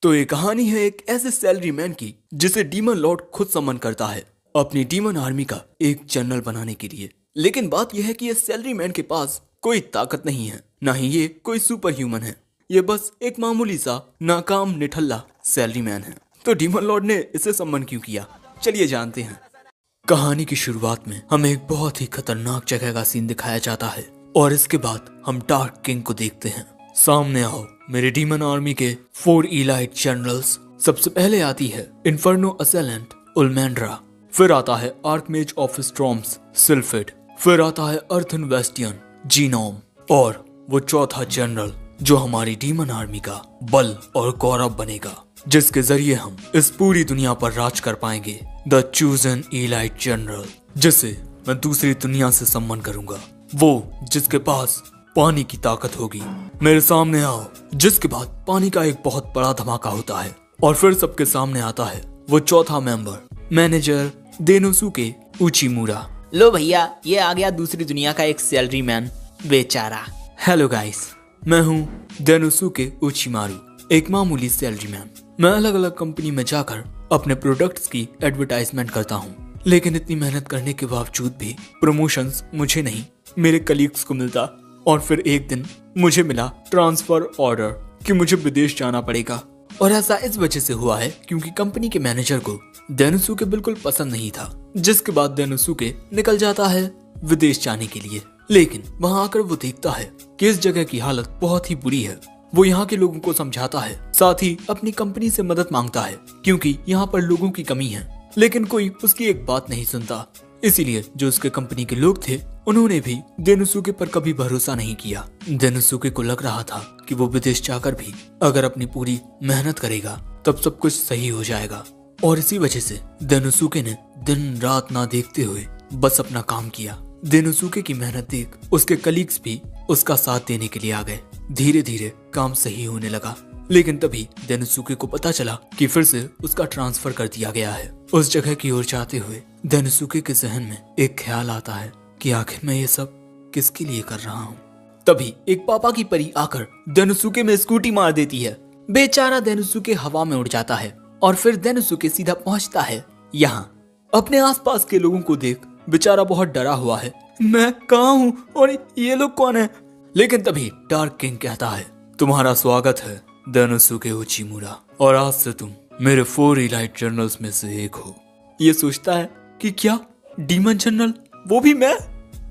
तो ये कहानी है एक ऐसे सैलरी मैन की जिसे डीमन लॉर्ड खुद समन करता है अपनी डीमन आर्मी का एक जनरल बनाने के लिए। लेकिन बात यह है कि ये सैलरी मैन के पास कोई ताकत नहीं है, ना ही ये कोई सुपर ह्यूमन है। ये बस एक मामूली सा नाकाम निठल्ला सैलरी मैन है। तो डीमन लॉर्ड ने इसे सम्मन क्यों किया, चलिए जानते हैं। कहानी की शुरुआत में हमें एक बहुत ही खतरनाक जगह का सीन दिखाया जाता है और इसके बाद हम डार्क किंग को देखते हैं। सामने आओ मेरे डीमन आर्मी के 4 इलाइट जनरल्स। सबसे पहले आती है इन्फर्नो असेलेंट उलमेंड्रा, फिर आता है आर्कमेज ऑफ स्ट्रॉम्स सिल्फिड, फिर आता है अर्थन वेस्टियन जीनोम, और वो चौथा जनरल जो हमारी डीमन आर्मी का बल और गौरव बनेगा, जिसके जरिए हम इस पूरी दुनिया पर राज कर पाएंगे, द चूजन इलाइट जनरल, जिसे मैं दूसरी दुनिया से सम्मान करूंगा। वो जिसके पास पानी की ताकत होगी। मेरे सामने आओ। जिसके बाद पानी का एक बहुत बड़ा धमाका होता है और फिर सबके सामने आता है वो चौथा मेंबर, मैनेजर देनोसुके उचिमुरा। लो भैया, ये आ गया दूसरी दुनिया का एक सैलरी मैन बेचारा। हेलो गाइस, मैं हूँ देनोसुके उचिमारू, एक मामूली सैलरी मैन। मैं अलग अलग कंपनी में जाकर अपने प्रोडक्ट्स की एडवर्टाइजमेंट करता हूँ, लेकिन इतनी मेहनत करने के बावजूद भी प्रमोशंस मुझे नहीं, मेरे कलीग्स को मिलता। और फिर एक दिन मुझे मिला ट्रांसफर ऑर्डर कि मुझे विदेश जाना पड़ेगा। और ऐसा इस वजह से हुआ है क्योंकि कंपनी के मैनेजर को देनोसुके बिल्कुल पसंद नहीं था, जिसके बाद देनोसुके निकल जाता है विदेश जाने के लिए। लेकिन वहां आकर वो देखता है कि इस जगह की हालत बहुत ही बुरी है। वो यहाँ के लोगों को समझाता है, साथ ही अपनी कंपनी से मदद मांगता है क्योंकि यहाँ पर लोगों की कमी है, लेकिन कोई उसकी एक बात नहीं सुनता। इसीलिए जो उसके कंपनी के लोग थे उन्होंने भी देनोसुके पर कभी भरोसा नहीं किया। देनोसुके को लग रहा था कि वो विदेश जाकर भी अगर अपनी पूरी मेहनत करेगा तब सब कुछ सही हो जाएगा, और इसी वजह से देनोसुके ने दिन रात ना देखते हुए बस अपना काम किया। देनोसुके की मेहनत देख उसके कलीग्स भी उसका साथ देने के लिए आ गए। धीरे धीरे काम सही होने लगा, लेकिन तभी देनोसुके को पता चला कि फिर से उसका ट्रांसफर कर दिया गया है। उस जगह की ओर जाते हुए देनोसुके के जहन में एक ख्याल आता है कि आखिर मैं ये सब किसके लिए कर रहा हूँ। तभी एक पापा की परी आकर देनोसुके में स्कूटी मार देती है। बेचारा देनोसुके हवा में उड़ जाता है और फिर देनोसुके सीधा पहुंचता है यहाँ। अपने आसपास के लोगों को देख बेचारा बहुत डरा हुआ है, मैं कहाँ हूँ और ये लोग कौन है। लेकिन तभी डार्क किंग कहता है, तुम्हारा स्वागत है देनोसुके उचिमुरा, और आज से तुम मेरे 4 इलाइट जनरल्स में से एक हो। ये सोचता है कि क्या डीमन जनरल, वो भी मैं,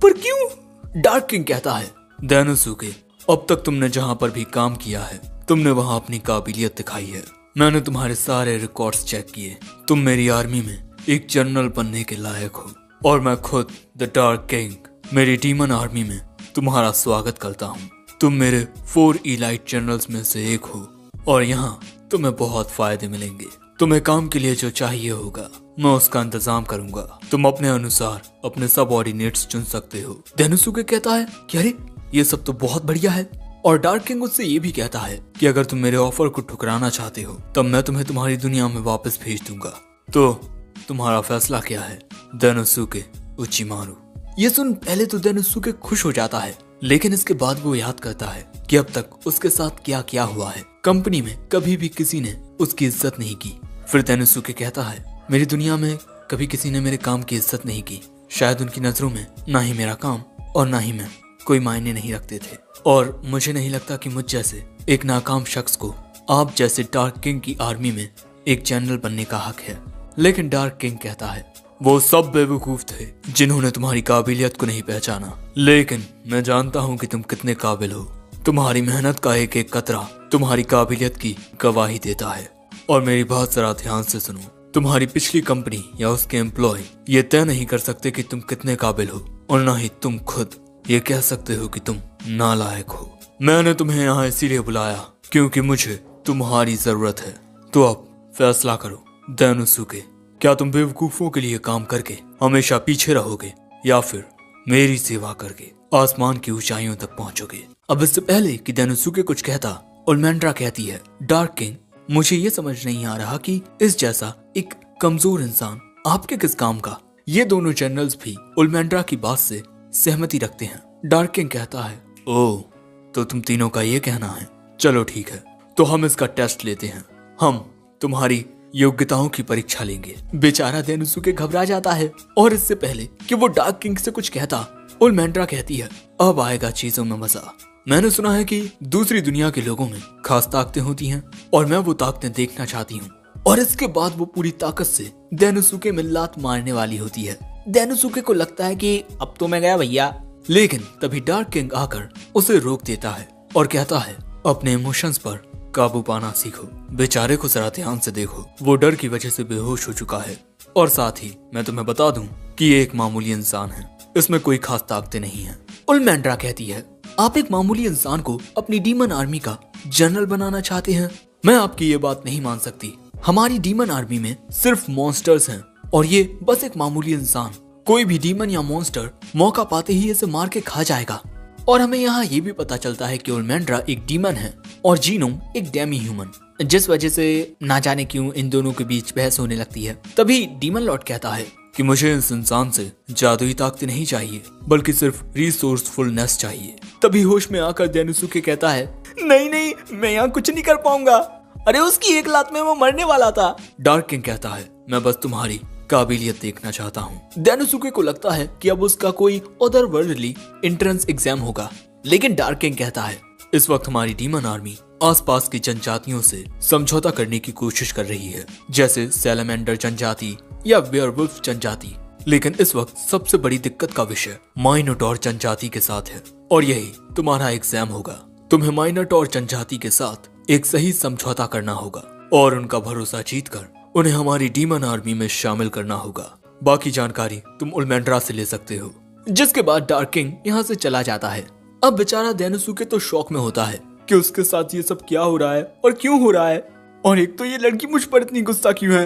पर क्यों। डार्क किंग कहता है, देनोसुके अब तक तुमने जहां पर भी काम किया है तुमने वहां अपनी काबिलियत दिखाई है। मैंने तुम्हारे सारे रिकॉर्ड्स चेक किए, तुम मेरी आर्मी में एक जनरल बनने के लायक हो, और मैं खुद द डार्क किंग मेरी डीमन आर्मी में तुम्हारा स्वागत करता हूँ। तुम मेरे 4 इलाइट जनरल्स में से एक हो और यहाँ तुम्हें बहुत फायदे मिलेंगे। तुम्हें काम के लिए जो चाहिए होगा मैं उसका इंतजाम करूंगा। तुम अपने अनुसार अपने सबऑर्डिनेट्स चुन सकते हो। देनोसुके कहता है कि अरे ये सब तो बहुत बढ़िया है, और डार्क किंग उससे ये भी कहता है कि अगर तुम मेरे ऑफर को ठुकराना चाहते हो तब मैं तुम्हें तुम्हारी दुनिया में वापस भेज दूंगा। तो तुम्हारा फैसला क्या है देनोसुके उचिमारू। ये सुन पहले तो देनोसुके खुश हो जाता है, लेकिन इसके बाद वो याद करता है कि अब तक उसके साथ क्या क्या हुआ है। कंपनी में कभी भी किसी ने उसकी इज्जत नहीं की। फिर देनोसुके कहता है, मेरी दुनिया में कभी किसी ने मेरे काम की इज्जत नहीं की। शायद उनकी नजरों में ना ही मेरा काम और ना ही मैं कोई मायने नहीं रखते थे, और मुझे नहीं लगता कि मुझ जैसे एक नाकाम शख्स को आप जैसे डार्क किंग की आर्मी में एक जनरल बनने का हक है। लेकिन डार्क किंग कहता है, वो सब बेवकूफ थे जिन्होंने तुम्हारी काबिलियत को नहीं पहचाना, लेकिन मैं जानता हूँ कि तुम कितने काबिल हो। तुम्हारी मेहनत का एक एक कतरा तुम्हारी काबिलियत की गवाही देता है। और मेरी बात जरा ध्यान से सुनो, तुम्हारी पिछली कंपनी या उसके एम्प्लॉय ये तय नहीं कर सकते कि तुम कितने काबिल हो, और ना ही तुम खुद ये कह सकते हो कि तुम नालायक हो। मैंने तुम्हें यहाँ इसीलिए बुलाया क्योंकि मुझे तुम्हारी जरूरत है। तो अब फैसला करो देनोसुके, क्या तुम बेवकूफों के लिए काम करके हमेशा पीछे रहोगे या फिर मेरी सेवा करके आसमान की ऊंचाइयों तक पहुंचोगे। अब इससे पहले कि देनोसुके कुछ कहता, उलमेंड्रा कहती है, डार्क किंग मुझे ये समझ नहीं आ रहा कि इस जैसा एक कमजोर इंसान आपके किस काम का। ये दोनों जनरल्स भी उलमेंड्रा की बात से सहमति रखते हैं। डार्क किंग कहता है, ओह तो तुम तीनों का ये कहना है, चलो ठीक है, तो हम इसका टेस्ट लेते हैं। हम तुम्हारी योग्यताओं की परीक्षा लेंगे। बेचारा डेनोसुके घबरा जाता है और इससे पहले कि वो डार्क किंग से कुछ कहता, ओलमेंड्रा कहती है, अब आएगा चीजों में मजा। मैंने सुना है कि दूसरी दुनिया के लोगों में खास ताकतें होती हैं और मैं वो ताकतें देखना चाहती हूँ। और इसके बाद वो पूरी ताकत से डेनोसुके में लात मारने वाली होती है। डेनोसुके को लगता है कि अब तो मैं गया भैया। लेकिन तभी डार्क किंग आकर उसे रोक देता है और कहता है, अपने इमोशंस पर काबू पाना सीखो। बेचारे को जरा ध्यान से देखो, वो डर की वजह से बेहोश हो चुका है। और साथ ही मैं तुम्हें बता दूं कि ये एक मामूली इंसान है, इसमें कोई खास ताकतें नहीं है। ओलमेंड्रा कहती है, आप एक मामूली इंसान को अपनी डीमन आर्मी का जनरल बनाना चाहते हैं? मैं आपकी ये बात नहीं मान सकती। हमारी डीमन आर्मी में सिर्फ मॉन्स्टर्स हैं और ये बस एक मामूली इंसान। कोई भी डीमन या मॉन्स्टर मौका पाते ही इसे मार के खा जाएगा। और हमें यहाँ ये भी पता चलता है कि ओलमेंड्रा एक डीमन है और जीनोम एक डेमी ह्यूमन, जिस वजह से ना जाने क्यों इन दोनों के बीच बहस होने लगती है। तभी डीमन लॉर्ड कहता है कि मुझे इस इंसान से जादुई ताकतें नहीं चाहिए, बल्कि सिर्फ रिसोर्सफुलनेस चाहिए। तभी होश में आकर डेनोसुके कहता है, नहीं नहीं, मैं यहाँ कुछ नहीं कर पाऊंगा। अरे उसकी एक लात में वो मरने वाला था। डार्क किंग कहता है, मैं बस तुम्हारी काबिलियत देखना चाहता हूँ। डेनोसुके को लगता है कि अब उसका कोई अदर वर्ल्डली एंट्रेंस एग्जाम होगा, लेकिन डार्क किंग कहता है, इस वक्त हमारी डीमन आर्मी आसपास की जनजातियों से समझौता करने की कोशिश कर रही है, जैसे सैलामेंडर जनजाति या वेयरवुल्फ जनजाति। लेकिन इस वक्त सबसे बड़ी दिक्कत का विषय माइनोटॉर जनजाति के साथ है और यही तुम्हारा एग्जाम होगा। तुम्हें माइनोटॉर जनजाति के साथ एक सही समझौता करना होगा और उनका भरोसा जीतकर उन्हें हमारी डीमन आर्मी में शामिल करना होगा। बाकी जानकारी तुम ओलमेंड्रा से ले सकते हो। जिसके बाद डार्क किंग यहाँ से चला जाता है। अब बेचारा डेनोसुके तो शॉक में होता है कि उसके साथ ये सब क्या हो रहा है और क्यों हो रहा है, और एक तो ये लड़की मुझ पर इतनी गुस्सा क्यों है।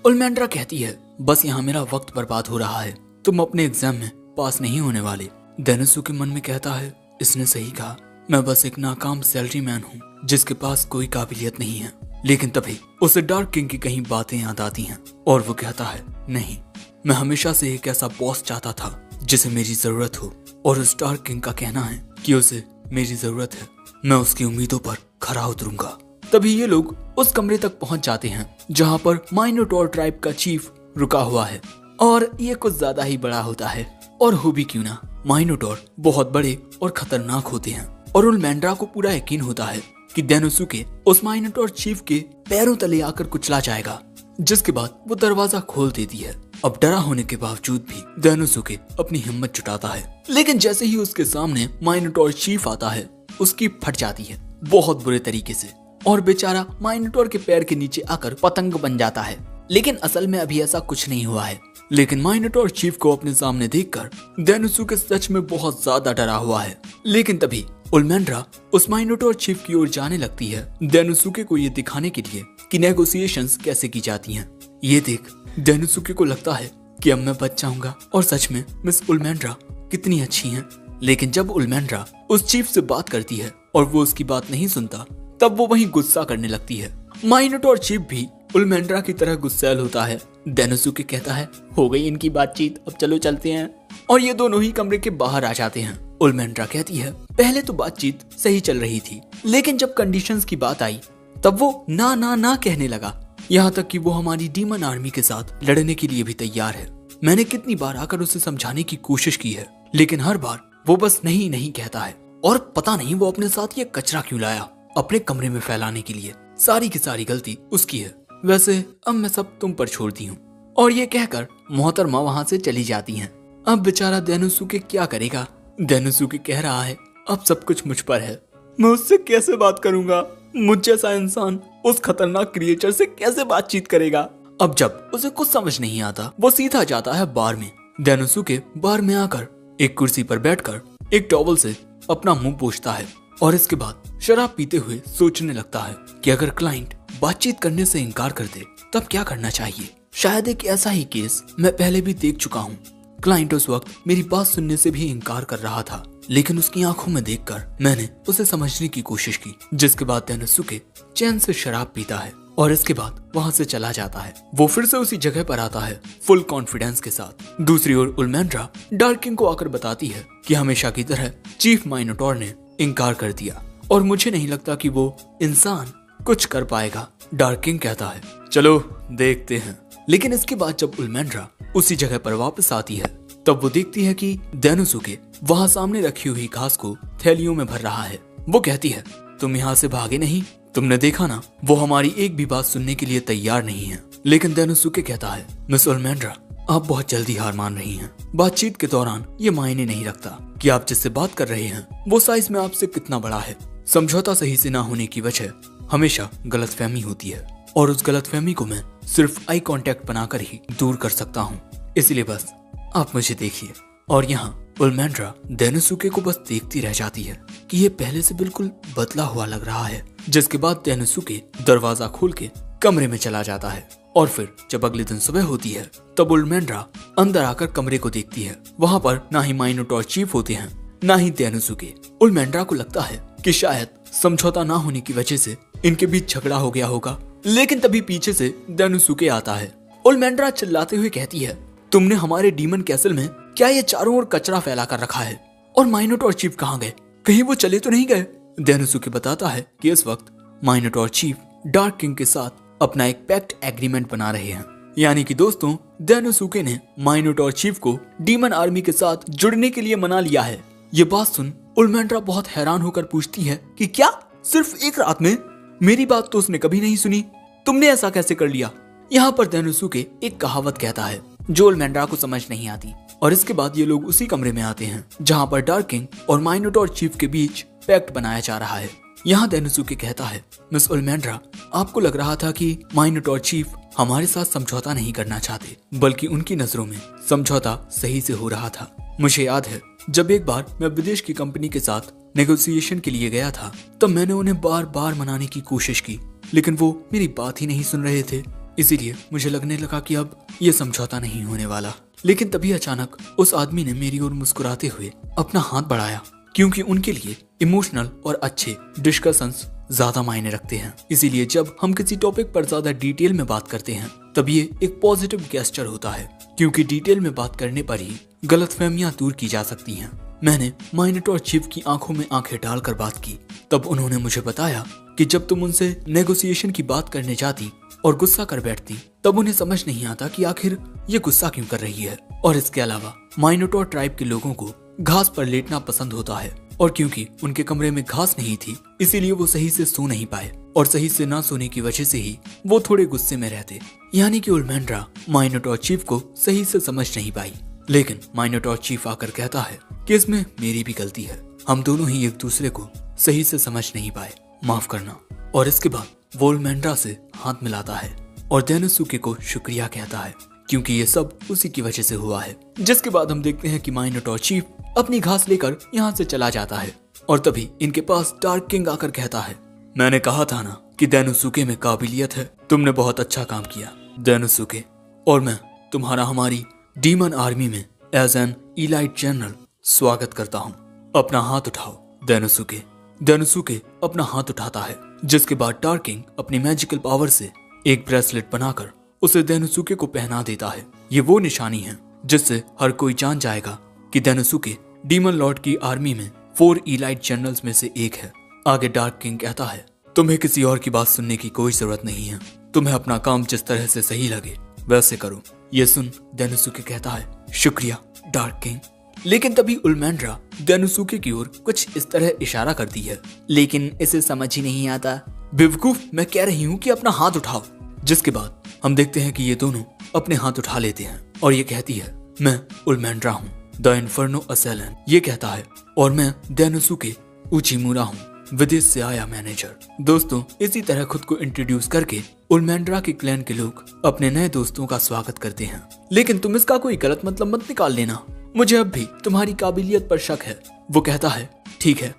ओलमेंड्रा कहती है, बस यहाँ मेरा वक्त बर्बाद हो रहा है, तुम अपने एग्जाम में पास नहीं होने वाले। डेनोसुके मन में कहता है, इसने सही कहा, मैं बस एक नाकाम सैलरी मैन हूँ जिसके पास कोई काबिलियत नहीं है। लेकिन तभी उसे डार्क किंग की कहीं बातें याद आती हैं और वो कहता है, नहीं, मैं हमेशा से एक ऐसा बॉस चाहता था जिसे मेरी जरूरत हो, और उस डार्क किंग का कहना है कि उसे मेरी जरूरत है। मैं उसकी उम्मीदों पर खरा उतरूंगा। तभी ये लोग उस कमरे तक पहुंच जाते हैं जहां पर माइनोटॉर ट्राइब का चीफ रुका हुआ है, और ये कुछ ज्यादा ही बड़ा होता है। और हो भी क्यों ना, माइनोटॉर बहुत बड़े और खतरनाक होते हैं और ओलमेंड्रा को पूरा यकीन होता है कि डेनोसुके उस माइनोटॉर चीफ के पैरों तले आकर कुचला जाएगा। जिसके बाद वो दरवाजा खोल देती है। अब डरा होने के बावजूद भी डेनोसुके अपनी हिम्मत जुटाता है, लेकिन जैसे ही उसके सामने माइनोटॉर चीफ आता है, उसकी फट जाती है बहुत बुरे तरीके से, और बेचारा माइनोटॉर के पैर के नीचे आकर पतंग बन जाता है। लेकिन असल में अभी ऐसा कुछ नहीं हुआ है। लेकिन माइनोटॉर चीफ को अपने सामने देखकर डेनोसुके सच में बहुत ज्यादा डरा हुआ है। लेकिन तभी ओलमेंड्रा उस माइनोटॉर चीफ की ओर जाने लगती है, डेनोसुके को ये दिखाने के लिए कि नेगोशिएशंस कैसे की जाती हैं। ये देख डेनोसुके को लगता है कि अब मैं बच जाऊंगा, और सच में मिस ओलमेंड्रा कितनी अच्छी हैं। लेकिन जब ओलमेंड्रा उस चीफ से बात करती है और वो उसकी बात नहीं सुनता, तब वो वहीं गुस्सा करने लगती है। माइनोटॉर चीफ भी ओलमेंड्रा की तरह गुस्सैल होता है। डेनोसुके कहता है, हो गई इनकी बातचीत, अब चलो चलते हैं। और ये दोनों ही कमरे के बाहर आ जाते हैं। ओलमेंड्रा कहती है, पहले तो बातचीत सही चल रही थी, लेकिन जब कंडीशंस की बात आई तब वो ना ना ना कहने लगा, यहाँ तक कि वो हमारी डीमन आर्मी के साथ लड़ने के लिए भी तैयार है। मैंने कितनी बार आकर उसे समझाने की कोशिश की है, लेकिन हर बार वो बस नहीं नहीं कहता है। और पता नहीं वो अपने साथ ये कचरा क्यों लाया अपने कमरे में फैलाने के लिए। सारी की सारी गलती उसकी है। वैसे अब मैं सब तुम पर छोड़ती हूँ। और ये कहकर मोहतरमा वहाँ से चली जाती हैं। अब बेचारा डेनोसुके क्या करेगा। डेनोसुके कह रहा है, अब सब कुछ मुझ पर है, मैं उससे कैसे बात करूंगा। मुझ जैसा इंसान उस खतरनाक क्रिएचर से कैसे बातचीत करेगा। अब जब उसे कुछ समझ नहीं आता, वो सीधा जाता है बार में। डेनोसुके बार में आकर एक कुर्सी पर बैठकर एक टॉवल से अपना मुंह पोंछता है और इसके बाद शराब पीते हुए सोचने लगता है कि अगर क्लाइंट बातचीत करने से इनकार कर दे तब क्या करना चाहिए। शायद एक ऐसा ही केस मैं पहले भी देख चुका हूँ। क्लाइंट उस वक्त मेरी बात सुनने से भी इनकार कर रहा था, लेकिन उसकी आंखों में देखकर मैंने उसे समझने की कोशिश की। जिसके बाद डेनोसुके चैन से शराब पीता है और इसके बाद वहाँ से चला जाता है। वो फिर से उसी जगह पर आता है फुल कॉन्फिडेंस के साथ। दूसरी ओर ओलमेंड्रा डार्क किंग को आकर बताती है कि हमेशा की तरह चीफ माइनोटॉर ने इनकार कर दिया और मुझे नहीं लगता कि वो इंसान कुछ कर पाएगा। डार्क किंग कहता है चलो देखते हैं। लेकिन इसके बाद जब उल्मेंड्रा उसी जगह पर वापस आती है तब वो देखती है कि डेनोसुके वहाँ सामने रखी हुई घास को थैलियों में भर रहा है। वो कहती है तुम यहाँ से भागे नहीं, तुमने देखा ना वो हमारी एक भी बात सुनने के लिए तैयार नहीं है। लेकिन डेनोसुके कहता है मिस उल्मेंड्रा आप बहुत जल्दी हार मान रही हैं। बातचीत के दौरान ये मायने नहीं रखता कि आप जिससे बात कर रहे हैं वो साइज में आपसे कितना बड़ा है। समझौता सही से ना होने की वजह हमेशा गलतफहमी होती है और उस गलतफहमी को मैं सिर्फ आई कांटेक्ट बनाकर ही दूर कर सकता हूँ। इसलिए बस आप मुझे देखिए। और यहाँ उल्मेंड्रा डेनोसुके को बस देखती रह जाती है कि ये पहले से बिल्कुल बदला हुआ लग रहा है। जिसके बाद डेनोसुके दरवाजा खोल के कमरे में चला जाता है और फिर जब अगले दिन सुबह होती है तब उल्मेंड्रा अंदर आकर कमरे को देखती है। वहाँ पर ना ही माइनोटॉर चीफ होते हैं ना ही डेनोसुके। उल्मेंड्रा को लगता है कि शायद समझौता ना होने की वजह से इनके बीच झगड़ा हो गया होगा। लेकिन तभी पीछे से डेनोसुके आता है। उल्मेंड्रा चिल्लाते हुए कहती है तुमने हमारे डीमन कैसल में क्या ये चारों ओर कचरा फैला कर रखा है? और माइनोटॉर चीफ कहाँ गए? कहीं वो चले तो नहीं गए? डेनोसुके बताता है कि इस वक्त माइनोटॉर चीफ डार्क किंग के साथ अपना एक पैक्ट एग्रीमेंट बना रहे हैं। यानी कि दोस्तों डेनोसुके ने माइनोटॉर चीफ को डीमन आर्मी के साथ जुड़ने के लिए मना लिया है। ये बात सुन उल्मेंड्रा बहुत हैरान होकर पूछती है कि क्या सिर्फ एक रात में? मेरी बात तो उसने कभी नहीं सुनी, तुमने ऐसा कैसे कर लिया? यहाँ पर डेनोसुके एक कहावत कहता है जो उल्मेंड्रा को समझ नहीं आती। और इसके बाद ये लोग उसी कमरे में आते हैं जहाँ पर डार्क किंग और माइनोटॉर चीफ के बीच पैक्ट बनाया जा रहा है। यहाँ डेनोसुके कहता है मिस उल्मेंड्रा आपको लग रहा था कि माइनोटॉर चीफ हमारे साथ समझौता नहीं करना चाहते, बल्कि उनकी नजरों में समझौता सही से हो रहा था। मुझे याद है जब एक बार मैं विदेश की कंपनी के साथ नेगोशिएशन के लिए गया था तब मैंने उन्हें बार बार मनाने की कोशिश की, लेकिन वो मेरी बात ही नहीं सुन रहे थे। इसीलिए मुझे लगने लगा कि अब ये समझौता नहीं होने वाला। लेकिन तभी अचानक उस आदमी ने मेरी ओर मुस्कुराते हुए अपना हाथ बढ़ाया, क्योंकि उनके लिए इमोशनल और अच्छे डिस्कशंस ज्यादा मायने रखते हैं। इसीलिए जब हम किसी टॉपिक पर ज्यादा डिटेल में बात करते हैं तब ये एक पॉजिटिव गेस्चर होता है, क्योंकि डिटेल में बात करने पर ही गलतफहमियां दूर की जा सकती हैं। मैंने माइनोटॉर चीफ की आंखों में आंखें डालकर बात की। तब उन्होंने मुझे बताया कि जब तुम उनसे नेगोशिएशन की बात करने जाती और गुस्सा कर बैठती तब उन्हें समझ नहीं आता कि आखिर ये गुस्सा क्यों कर रही है। और इसके अलावा माइनोटॉर ट्राइब के लोगों को घास पर लेटना पसंद होता है, और क्योंकि उनके कमरे में घास नहीं थी इसीलिए वो सही से सो नहीं पाए, और सही से ना सोने की वजह से ही वो थोड़े गुस्से में रहते। यानी कि उल्मेंड्रा माइनोटॉर चीफ को सही से समझ नहीं पाई। लेकिन माइनोटॉर चीफ आकर कहता है कि इसमें मेरी भी गलती है, हम दोनों ही एक दूसरे को सही से समझ नहीं पाए, माफ करना। और इसके बाद वो उल्मेंड्रा से हाथ मिलाता है और डेनोसुके को शुक्रिया कहता है, क्योंकि ये सब उसी की वजह से हुआ है। जिसके बाद हम देखते हैं कि माइनोटॉर चीफ अपनी घास लेकर यहाँ से चला जाता है और तभी इनके पास डार्क किंग आकर कहता है मैंने कहा था ना कि डेनोसुके में काबिलियत है, तुमने बहुत अच्छा काम किया डेनोसुके, और मैं तुम्हारा हमारी डीमन आर्मी में एज एन इलाइट जनरल स्वागत करता हूँ। अपना हाथ उठाओ डेनोसुके। डेनोसुके अपना हाथ उठाता है, जिसके बाद डार्क किंग अपनी मैजिकल पावर से एक ब्रेसलेट बनाकर उसे डेनोसुके को पहना देता है। ये वो निशानी है जिससे हर कोई जान जाएगा कि डेनोसुके डीमन लॉर्ड की आर्मी में 4 इलाइट जनरल्स में से एक है। आगे डार्क किंग कहता है तुम्हें किसी और की बात सुनने की कोई जरूरत नहीं है, तुम्हें अपना काम जिस तरह से सही लगे वैसे करो। ये सुन डेनोसुके कहता है शुक्रिया डार्क किंग। लेकिन तभी उल्मेंड्रा डेनोसुके की ओर कुछ इस तरह इशारा करती है, लेकिन इसे समझ ही नहीं आता। बेवकूफ, मैं कह रही हूँ कि अपना हाथ उठाओ। जिसके बाद हम देखते हैं कि ये दोनों अपने हाथ उठा लेते हैं और ये कहती है मैं उल्मेंड्रा हूँ द इन्फर्नो असैलन। ये कहता है और मैं डेनोसुके उचिमुरा हूँ, विदेश से आया मैनेजर। दोस्तों इसी तरह खुद को इंट्रोड्यूस करके उल्मेंड्रा के क्लैन के लोग अपने नए दोस्तों का स्वागत करते हैं। लेकिन तुम इसका कोई गलत मतलब मत निकाल लेना, मुझे अब भी तुम्हारी काबिलियत पर शक है। वो कहता है ठीक है।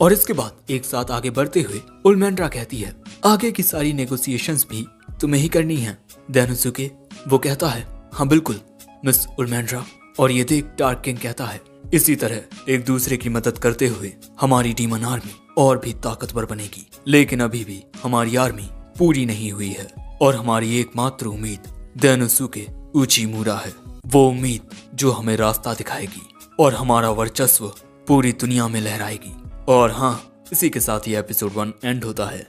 और इसके बाद एक साथ आगे बढ़ते हुए उल्मेंड्रा कहती है आगे की सारी नेगोशिएशंस भी तुम्हें ही करनी है डेनोसुके। वो कहता है हाँ बिल्कुल मिस उल्मेंड्रा। और ये देख डार्क किंग कहता है इसी तरह एक दूसरे की मदद करते हुए हमारी डीमन आर्मी और भी ताकतवर बनेगी। लेकिन अभी भी हमारी आर्मी पूरी नहीं हुई है और हमारी एकमात्र उम्मीद डेनोसुके उचिमुरा है, वो उम्मीद जो हमें रास्ता दिखाएगी और हमारा वर्चस्व पूरी दुनिया में लहराएगी। और हाँ, इसी के साथ ये एपिसोड 1 एंड होता है।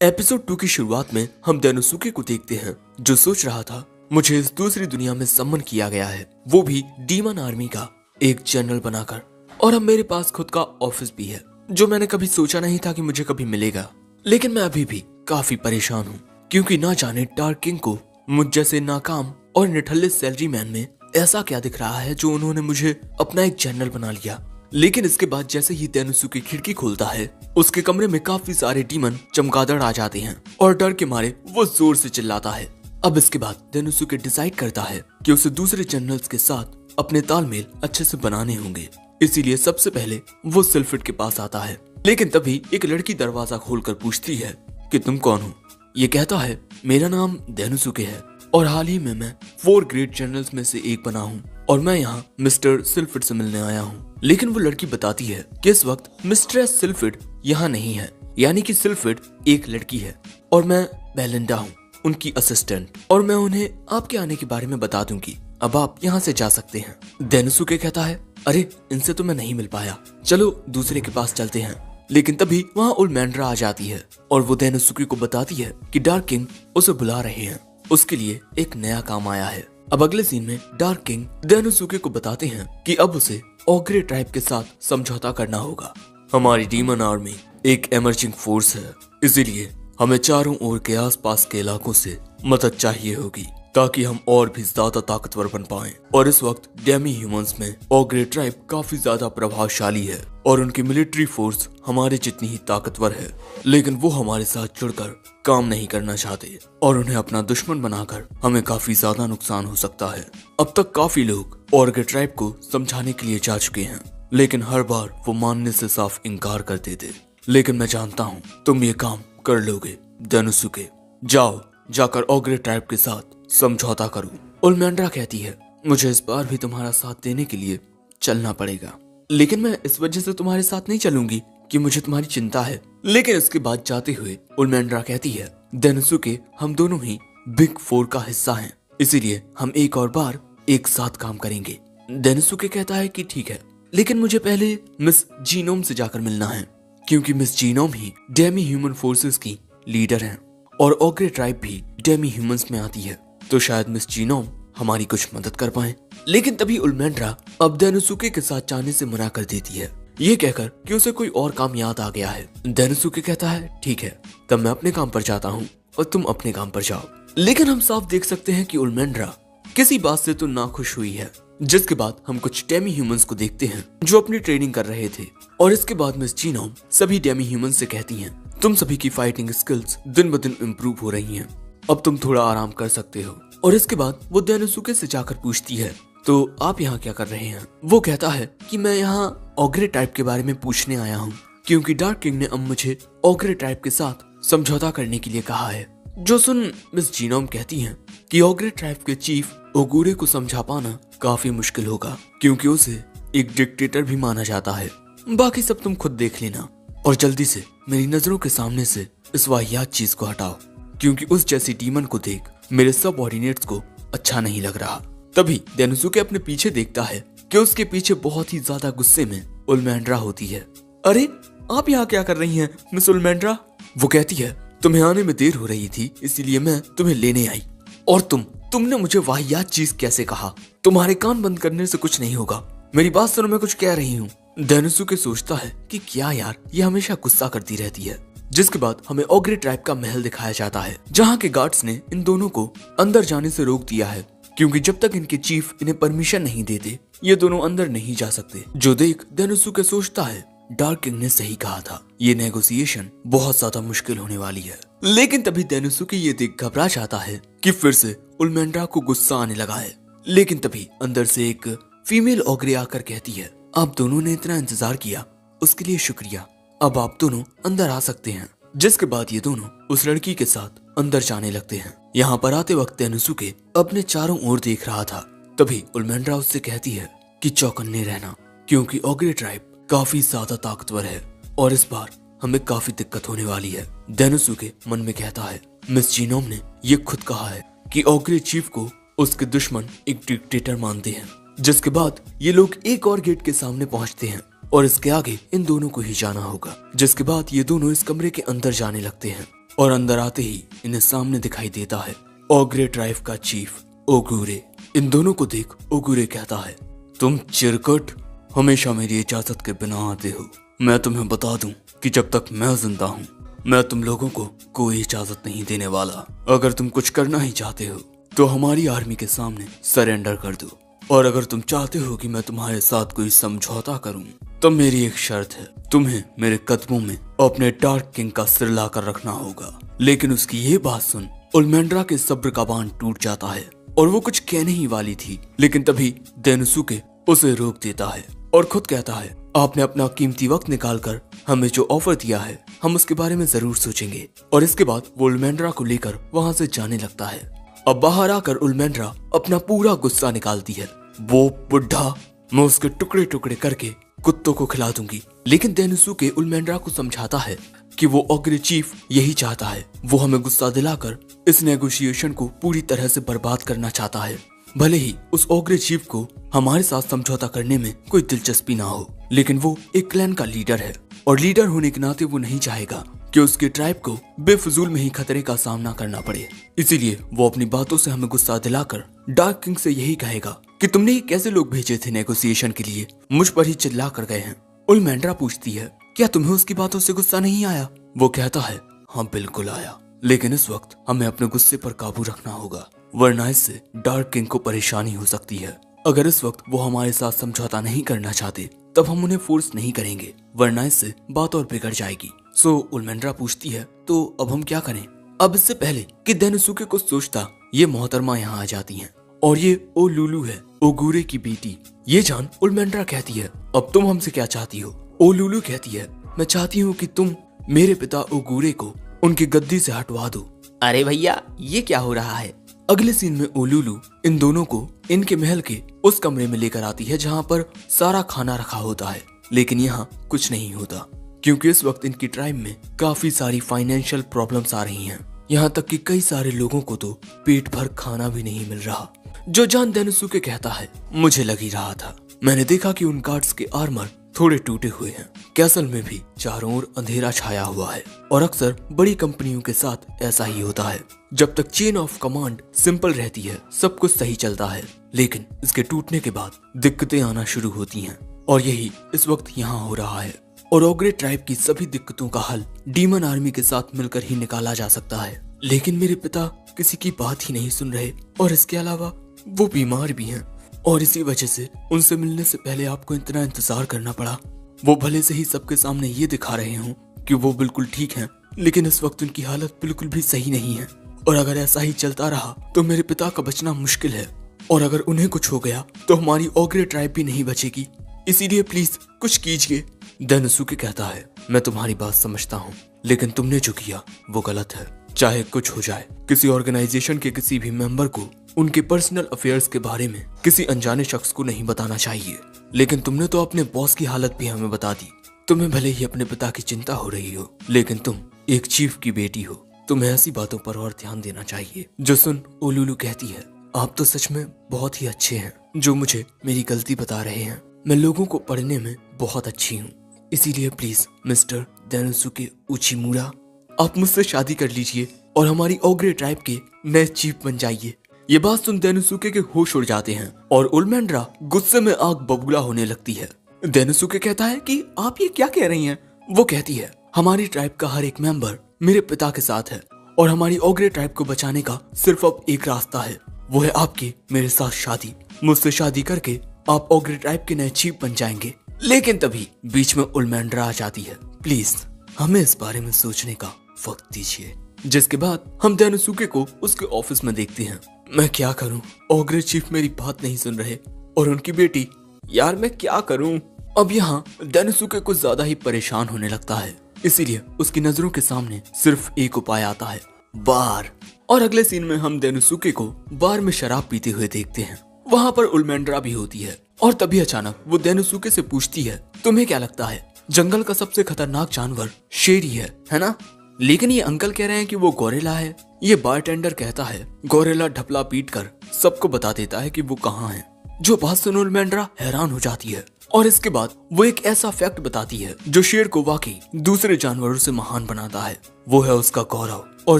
एपिसोड 2 की शुरुआत में हम डेनोसुके को देखते हैं, जो सोच रहा था मुझे इस दूसरी दुनिया में सम्मन किया गया है, वो भी डीमन आर्मी का एक जनरल बनाकर, और अब मेरे पास खुद का ऑफिस भी है, जो मैंने कभी सोचा नहीं था कि मुझे कभी मिलेगा। लेकिन मैं अभी भी काफी परेशान हूँ, क्योंकि ना जाने डार्क किंग को मुझ जैसे नाकाम और निठल्ले सैलरी मैन में ऐसा क्या दिख रहा है जो उन्होंने मुझे अपना एक जनरल बना लिया। लेकिन इसके बाद जैसे ही डेनोसुके खिड़की खोलता है, उसके कमरे में काफी सारे डीमन चमगादड़ आ जाते हैं और डर के मारे वो जोर से चिल्लाता है। अब इसके बाद डेनोसुके डिसाइड करता है कि उसे दूसरे जनरल्स के साथ अपने तालमेल अच्छे से बनाने होंगे, इसीलिए सबसे पहले वो सिल्फिड के पास आता है। लेकिन तभी एक लड़की दरवाजा खोलकर पूछती है कि तुम कौन हो। ये कहता है मेरा नाम डेनोसुके है और हाल ही में मैं 4 ग्रेट जनरल्स में से एक बना हूँ और मैं यहाँ मिस्टर सिल्फिड से मिलने आया हूँ। लेकिन वो लड़की बताती है कि इस वक्त मिस्ट्रेस सिल्फिड यहाँ नहीं है, यानी कि सिल्फिड एक लड़की है और मैं बेलिंडा हूँ, उनकी असिस्टेंट, और मैं उन्हें आपके आने के बारे में बता दूंगी। अब आप यहाँ से जा सकते हैं। डेनोसुके कहता है अरे इनसे तो मैं नहीं मिल पाया, चलो दूसरे के पास चलते हैं। लेकिन तभी वहाँ उलमैंड्रा आ जाती है और वो डेनोसुके को बताती है कि डार्क किंग उसे बुला रहे हैं, उसके लिए एक नया काम आया है। अब अगले सीन में डार्क किंग डेनोसुके को बताते हैं कि अब उसे ओग्रे ट्राइब के साथ समझौता करना होगा। हमारी डीमन आर्मी एक एमर्जिंग फोर्स है, इसीलिए हमें चारों ओर के आसपास के इलाकों से मदद चाहिए होगी ताकि हम और भी ज्यादा ताकतवर बन पाएं। और इस वक्त डेमी ह्यूमंस में ओग्रे ट्राइब काफी ज्यादा प्रभावशाली है और उनकी मिलिट्री फोर्स हमारे जितनी ही ताकतवर है, लेकिन वो हमारे साथ जुड़कर काम नहीं करना चाहते और उन्हें अपना दुश्मन बनाकर हमें काफी ज्यादा नुकसान हो सकता है। अब तक काफी लोग ओग्रे ट्राइब को समझाने के लिए जा चुके हैं, लेकिन हर बार वो मानने से साफ इनकार करते थे। लेकिन मैं जानता हूँ तुम ये काम कर लोगे डेनोसुके। जाओ, जाकर ओग्रे ट्राइब के साथ समझौता करो। उलमैंड्रा कहती है मुझे इस बार भी तुम्हारा साथ देने के लिए चलना पड़ेगा, लेकिन मैं इस वजह से तुम्हारे साथ नहीं चलूंगी कि मुझे तुम्हारी चिंता है। लेकिन इसके बाद जाते हुए उलमैंड्रा कहती है डेनोसुके हम दोनों ही बिग 4 का हिस्सा हैं, इसीलिए हम एक और बार एक साथ काम करेंगे। डेनोसुके कहता है कि ठीक है, लेकिन मुझे पहले मिस जीनोम से जाकर मिलना है, क्योंकि मिस जीनोम ही डेमी ह्यूमन फोर्सेस की लीडर हैं और ओग्रे ट्राइब भी डेमी ह्यूमंस में आती है, तो शायद मिस जीनोम हमारी कुछ मदद कर पाए। लेकिन तभी उलमैंड्रा अब डेनोसुके के साथ जाने से मना कर देती है, ये कहकर कि उसे कोई और काम याद आ गया है। डेनोसुके कहता है ठीक है, तब मैं अपने काम पर जाता हूँ और तुम अपने काम पर जाओ। लेकिन हम साफ देख सकते हैं कि उलमैंड्रा किसी बात से तो नाखुश हुई है, जिसके बाद हम कुछ डेमी ह्यूमंस को देखते हैं जो अपनी ट्रेनिंग कर रहे थे। और इसके बाद मिस जीनोम सभी डेमी ह्यूमंस से कहती हैं तुम सभी की फाइटिंग स्किल्स दिन ब दिन इम्प्रूव हो रही हैं, अब तुम थोड़ा आराम कर सकते हो। और इसके बाद वो डेनोसुके से जाकर पूछती है तो आप यहाँ क्या कर रहे हैं। वो कहता है कि मैं यहाँ ओग्रे ट्राइब के बारे में पूछने आया हूँ, क्योंकि डार्क किंग ने अब मुझे ओग्रे ट्राइब के साथ समझौता करने के लिए कहा है। जो सुन मिस जीनोम कहती हैं कि ओग्रे ट्राइब के चीफ ओगुरे को समझा पाना काफी मुश्किल होगा, क्योंकि उसे एक डिक्टेटर भी माना जाता है। बाकी सब तुम खुद देख लेना और जल्दी से मेरी नजरों के सामने से इस वाहियात चीज को हटाओ, क्योंकि उस जैसी डीमन को देख मेरे सबऑर्डिनेट्स को अच्छा नहीं लग रहा। तभी डेनोसुके अपने पीछे देखता है कि उसके पीछे बहुत ही ज्यादा गुस्से में उलमैंड्रा होती है। अरे आप यहाँ क्या कर रही हैं मिस उलमैंड्रा। वो कहती है तुम्हें आने में देर हो रही थी, इसीलिए मैं तुम्हें लेने आई। और तुमने मुझे वाहियात चीज कैसे कहा। तुम्हारे कान बंद करने से कुछ नहीं होगा, मेरी बात सुनो, मैं कुछ कह रही हूँ। डेनोसुके सोचता है कि क्या यार, ये हमेशा गुस्सा करती रहती है। जिसके बाद हमें ओग्रे ट्राइब का महल दिखाया जाता है, जहाँ के गार्ड्स ने इन दोनों को अंदर जाने से रोक दिया है, क्योंकि जब तक इनके चीफ इन्हें परमिशन नहीं देते ये दोनों अंदर नहीं जा सकते। जो देख डेनोसुके सोचता है डार्क किंग ने सही कहा था, ये नेगोशिएशन बहुत ज्यादा मुश्किल होने वाली है। लेकिन तभी डेनोसुके ये देख घबरा जाता है कि फिर से उलमैंड्रा को गुस्सा आने लगा है। लेकिन तभी अंदर से एक फीमेल ओग्रे आकर कहती है आप दोनों ने इतना इंतजार किया, उसके लिए शुक्रिया, अब आप दोनों अंदर आ सकते हैं। जिसके बाद ये दोनों उस लड़की के साथ अंदर जाने लगते हैं। यहाँ पर आते वक्त डेनोसुके अपने चारों ओर देख रहा था। तभी उलमैंड्रा उससे कहती है कि चौकन्ने रहना, क्योंकि ओग्रे ट्राइब काफी ज्यादा ताकतवर है और इस बार हमें काफी दिक्कत होने वाली है। डेनोसुके मन में कहता है मिस जीनोम ने ये खुद कहा है कि ओग्रे चीफ को उसके दुश्मन एक डिक्टेटर मानते हैं। जिसके बाद ये लोग एक और गेट के सामने पहुंचते हैं और इसके आगे इन दोनों को ही जाना होगा। जिसके बाद ये दोनों इस कमरे के अंदर जाने लगते हैं और अंदर आते ही इन्हें सामने दिखाई देता है ओग्रे ट्राइब का चीफ ओगुरे। इन दोनों को देख ओगुरे कहता है, तुम चिरकुट हमेशा मेरी इजाजत के बिना आते हो। मैं तुम्हें बता दूं कि जब तक मैं जिंदा हूँ मैं तुम लोगों को कोई इजाजत नहीं देने वाला। अगर तुम कुछ करना ही चाहते हो तो हमारी आर्मी के सामने सरेंडर कर दो, और अगर तुम चाहते हो कि मैं तुम्हारे साथ कोई समझौता करूं तो मेरी एक शर्त है, तुम्हें मेरे कदमों में अपने डार्क किंग का सिर लाकर रखना होगा। लेकिन उसकी ये बात सुन उल्मेंड्रा के सब्र का बांध टूट जाता है और वो कुछ कहने ही वाली थी, लेकिन तभी देनुसुके उसे रोक देता है और खुद कहता है, आपने अपना कीमती वक्त निकालकर हमें जो ऑफर दिया है हम उसके बारे में जरूर सोचेंगे। और इसके बाद वो उल्मेंड्रा को लेकर वहाँ से जाने लगता है। अब बाहर आकर उल्मेंड्रा अपना पूरा गुस्सा निकालती है, वो बुढ़ा, मैं उसके टुकड़े टुकड़े करके कुत्तों को खिला दूंगी। लेकिन देनुसुके उल्मेंड्रा को समझाता है कि वो ओग्रे चीफ यही चाहता है, वो हमें गुस्सा दिलाकर इस नेगोशिएशन को पूरी तरह से बर्बाद करना चाहता है। भले ही उस ओग्रे चीफ को हमारे साथ समझौता करने में कोई दिलचस्पी ना हो, लेकिन वो एक क्लैन का लीडर है और लीडर होने के नाते वो नहीं चाहेगा कि उसके ट्राइब को बेफजूल में ही खतरे का सामना करना पड़े। इसीलिए वो अपनी बातों से हमें गुस्सा दिलाकर डार्क किंग से यही कहेगा कि तुमने ये कैसे लोग भेजे थे नेगोशिएशन के लिए, मुझ पर ही चिल्ला कर गए हैं। उल्मेंड्रा पूछती है, क्या तुम्हें उसकी बातों से गुस्सा नहीं आया? वो कहता है, हाँ बिल्कुल आया, लेकिन इस वक्त हमें अपने गुस्से पर काबू रखना होगा, वरना इससे डार्क किंग को परेशानी हो सकती है। अगर इस वक्त वो हमारे साथ समझौता नहीं करना चाहते तब हम उन्हें फोर्स नहीं करेंगे, वरना इससे बात और बिगड़ जाएगी। सो उल्मेंड्रा पूछती है, तो अब हम क्या करें? अब इससे पहले कि देनुसुके कुछ सोचता, ये मोहतरमा यहाँ आ जाती हैं और ये ओ लुलू है, ओगुरे की बेटी। ये जान उल्मेंड्रा कहती है, अब तुम हमसे क्या चाहती हो? ओ लुलू कहती है, मैं चाहती हूँ कि तुम मेरे पिता ओगुरे को उनकी गद्दी से हटवा दो। अरे भैया ये क्या हो रहा है? अगले सीन में ओलुलू इन दोनों को इनके महल के उस कमरे में लेकर आती है जहाँ पर सारा खाना रखा होता है, लेकिन यहाँ कुछ नहीं होता क्योंकि इस वक्त इनकी ट्राइब में काफी सारी फाइनेंशियल प्रॉब्लम्स आ रही हैं। यहाँ तक कि कई सारे लोगों को तो पेट भर खाना भी नहीं मिल रहा। जो जान देनुसुके कहता है, मुझे लग ही रहा था, मैंने देखा कि उन गार्ड्स के आर्मर थोड़े टूटे हुए हैं। कैसल में भी चारों ओर अंधेरा छाया हुआ है और अक्सर बड़ी कंपनियों के साथ ऐसा ही होता है। जब तक चेन ऑफ कमांड सिंपल रहती है सब कुछ सही चलता है, लेकिन इसके टूटने के बाद दिक्कतें आना शुरू होती हैं और यही इस वक्त यहाँ हो रहा है। और ओग्रे ट्राइब की सभी दिक्कतों का हल डीमन आर्मी के साथ मिलकर ही निकाला जा सकता है, लेकिन मेरे पिता किसी की बात ही नहीं सुन रहे और इसके अलावा वो बीमार भी हैं और इसी वजह से उनसे मिलने से पहले आपको इतना इंतजार करना पड़ा। वो भले से ही सबके सामने ये दिखा रहे हों कि वो बिल्कुल ठीक हैं, लेकिन इस वक्त उनकी हालत बिल्कुल भी सही नहीं है और अगर ऐसा ही चलता रहा तो मेरे पिता का बचना मुश्किल है और अगर उन्हें कुछ हो गया तो हमारी ओग्रे ट्राइब भी नहीं बचेगी, इसीलिए प्लीज कुछ कीजिए। देनुसुके कहता है, मैं तुम्हारी बात समझता हूँ, लेकिन तुमने जो किया वो गलत है। चाहे कुछ हो जाए, किसी ऑर्गेनाइजेशन के किसी भी मेंबर को उनके पर्सनल अफेयर्स के बारे में किसी अनजाने शख्स को नहीं बताना चाहिए, लेकिन तुमने तो अपने बॉस की हालत भी हमें बता दी। तुम्हें भले ही अपने पिता की चिंता हो रही हो, लेकिन तुम एक चीफ की बेटी हो, तुम्हें ऐसी बातों पर और ध्यान देना चाहिए। जो सुन ओलुलू कहती है, आप तो सच में बहुत ही अच्छे हैं जो मुझे मेरी गलती बता रहे हैं। मैं लोगों को पढ़ने में बहुत अच्छी हूँ, इसीलिए प्लीज मिस्टर देनुसुके उचिमुरा आप मुझसे शादी कर लीजिए और हमारी ओग्रे ट्राइब के नए चीफ बन जाइए। ये बात सुन देनुसुके के होश उड़ जाते हैं और उल्मेंड्रा गुस्से में आग बबूला होने लगती है। देनुसुके कहता है कि आप ये क्या कह रही हैं? वो कहती है, हमारी ट्राइब का हर एक मेंबर मेरे पिता के साथ है और हमारी ओग्रे ट्राइब को बचाने का सिर्फ अब एक रास्ता है, वो है आपकी मेरे साथ शादी। मुझसे शादी करके आप ओग्रे ट्राइब के नए चीफ बन जाएंगे। लेकिन तभी बीच में उल्मेंड्रा आ जाती है, प्लीज हमें इस बारे में सोचने का वक्त दीजिए। जिसके बाद हम देनुसुके को उसके ऑफिस में देखते हैं। मैं क्या करूं, ओग्रे चीफ मेरी बात नहीं सुन रहे और उनकी बेटी, यार मैं क्या करूं। अब यहाँ देनुसुके कुछ ज्यादा ही परेशान होने लगता है, इसीलिए उसकी नजरों के सामने सिर्फ एक उपाय आता है, बार। और अगले सीन में हम देनुसुके को बार में शराब पीते हुए देखते हैं। वहाँ पर उल्मेंड्रा भी होती है और तभी अचानक वो देनुसुके से पूछती है, तुम्हें क्या लगता है जंगल का सबसे खतरनाक जानवर शेर ही है ना? लेकिन ये अंकल कह रहे हैं कि वो गोरिल्ला है। ये बारटेंडर कहता है, गोरिल्ला ढपला पीट कर सबको बता देता है कि वो कहाँ है। जो बात सुन उल्मेंड्रा हैरान हो जाती है और इसके बाद वो एक ऐसा फैक्ट बताती है जो शेर को वाकई दूसरे जानवरों से महान बनाता है, वो है उसका गौरव। और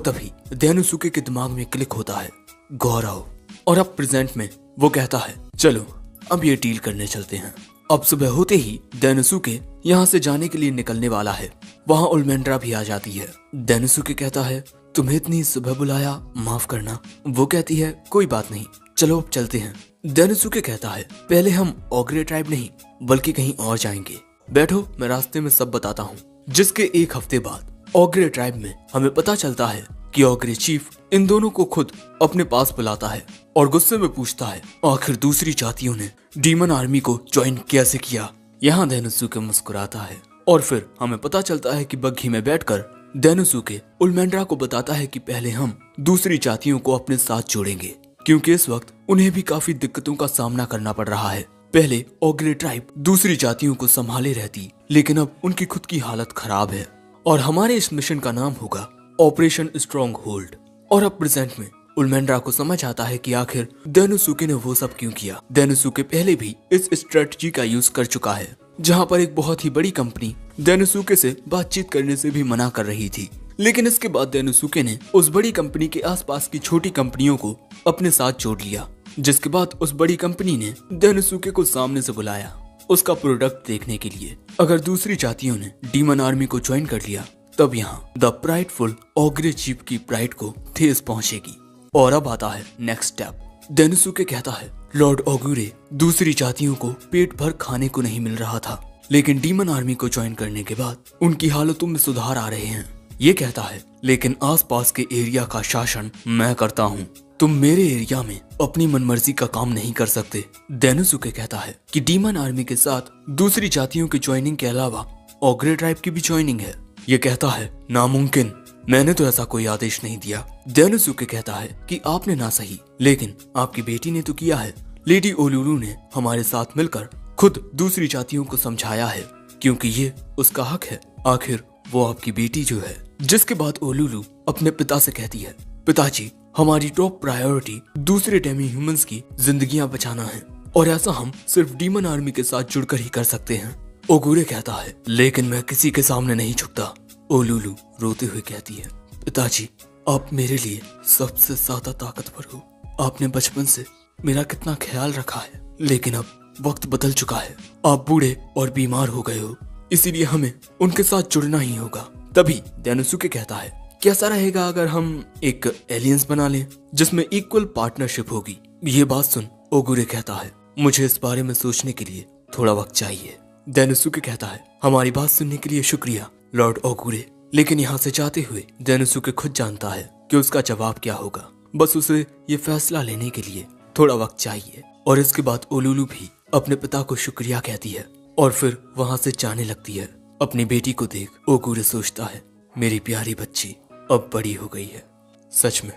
तभी डेनोसुके के दिमाग में क्लिक होता है, गौरव। और अब प्रेजेंट में वो कहता है, चलो अब ये डील करने चलते हैं। अब सुबह होते ही डेनोसुके यहाँ से जाने के लिए निकलने वाला है। वहाँ उल्मेंड्रा भी आ जाती है। डेनोसुके कहता है, तुम्हें इतनी सुबह बुलाया, माफ करना। वो कहती है, कोई बात नहीं, चलो अब चलते हैं। डेनोसुके कहता है, पहले हम ओग्रे ट्राइब नहीं बल्कि कहीं और जाएंगे। बैठो, मैं रास्ते में सब बताता हूँ। जिसके एक हफ्ते बाद ओग्रे ट्राइब में हमें पता चलता है कि ओग्रे चीफ इन दोनों को खुद अपने पास बुलाता है और गुस्से में पूछता है, आखिर दूसरी जातियों ने डीमन आर्मी को ज्वाइन कैसे किया। यहाँ डेनोसुके मुस्कुराता है और फिर हमें पता चलता है कि बग्घी में बैठकर डेनोसुके उल्मेंड्रा को बताता है कि पहले हम दूसरी जातियों को अपने साथ जोड़ेंगे, क्योंकि इस वक्त उन्हें भी काफी दिक्कतों का सामना करना पड़ रहा है। पहले ओग्रे ट्राइब दूसरी जातियों को संभाले रहती, लेकिन अब उनकी खुद की हालत खराब है और हमारे इस मिशन का नाम होगा ऑपरेशन स्ट्रॉन्ग होल्ड। और अब प्रेजेंट में उल्मेंड्रा को समझ आता है कि आखिर डेनोसुके ने वो सब क्यों किया। डेनोसुके पहले भी इस स्ट्रेटजी का यूज कर चुका है, जहाँ पर एक बहुत ही बड़ी कंपनी डेनोसुके से बातचीत करने से भी मना कर रही थी, लेकिन इसके बाद डेनोसुके ने उस बड़ी कंपनी के आसपास की छोटी कंपनियों को अपने साथ जोड़ लिया। जिसके बाद उस बड़ी कंपनी ने डेनोसुके को सामने से बुलाया उसका प्रोडक्ट देखने के लिए। अगर दूसरी जातियों ने डीमन आर्मी को ज्वाइन कर लिया, तब यहाँ द प्राइडफुल ओग्रे चीफ की प्राइड को ठेस पहुंचेगी। और अब आता है नेक्स्ट स्टेप। डेनोसुके कहता है, लॉर्ड ओगुरे, दूसरी जातियों को पेट भर खाने को नहीं मिल रहा था, लेकिन डीमन आर्मी को ज्वाइन करने के बाद उनकी हालतों में सुधार आ रहे हैं। ये कहता है, लेकिन आसपास के एरिया का शासन मैं करता हूँ, तुम मेरे एरिया में अपनी मनमर्जी का काम नहीं कर सकते। डेनोसुके कहता है कि डीमन आर्मी के साथ दूसरी जातियों की ज्वाइनिंग के अलावा ओग्रे ट्राइब की भी ज्वाइनिंग है। ये कहता है, नामुमकिन, मैंने तो ऐसा कोई आदेश नहीं दिया। डेनोसुके कहता है कि आपने ना सही, लेकिन आपकी बेटी ने तो किया है। लेडी ओलुलु ने हमारे साथ मिलकर खुद दूसरी जातियों को समझाया है, क्योंकि ये उसका हक है, आखिर वो आपकी बेटी जो है। जिसके बाद ओलुलु अपने पिता से कहती है, पिताजी, हमारी टॉप प्रायोरिटी दूसरे डेमी ह्यूमंस की जिंदगियां बचाना है, और ऐसा हम सिर्फ डीमन आर्मी के साथ जुड़कर ही कर सकते हैं। ओगुरे कहता है, लेकिन मैं किसी के सामने नहीं झुकता। ओलुलु रोते हुए कहती है, पिताजी, आप मेरे लिए सबसे ज्यादा ताकतवर हो। आपने बचपन से मेरा कितना ख्याल रखा है, लेकिन अब वक्त बदल चुका है। आप बूढ़े और बीमार हो गए हो, इसीलिए हमें उनके साथ जुड़ना ही होगा। तभी डेनोसुके कहता है, कैसा रहेगा अगर हम एक एलियंस बना लें जिसमें इक्वल पार्टनरशिप होगी। ये बात सुन ओगुरे कहता है, मुझे इस बारे में सोचने के लिए थोड़ा वक्त चाहिए। डेनोसुके कहता है, हमारी बात सुनने के लिए शुक्रिया लॉर्ड ओगुरे। लेकिन यहाँ से जाते हुए डेनोसुके खुद जानता है कि उसका जवाब क्या होगा। बस उसे ये फैसला लेने के लिए थोड़ा वक्त चाहिए। और इसके बाद ओलुलु भी अपने पिता को शुक्रिया कहती है और फिर वहाँ से जाने लगती है। अपनी बेटी को देख ओगुरे सोचता है, मेरी प्यारी बच्ची अब बड़ी हो गई है। सच में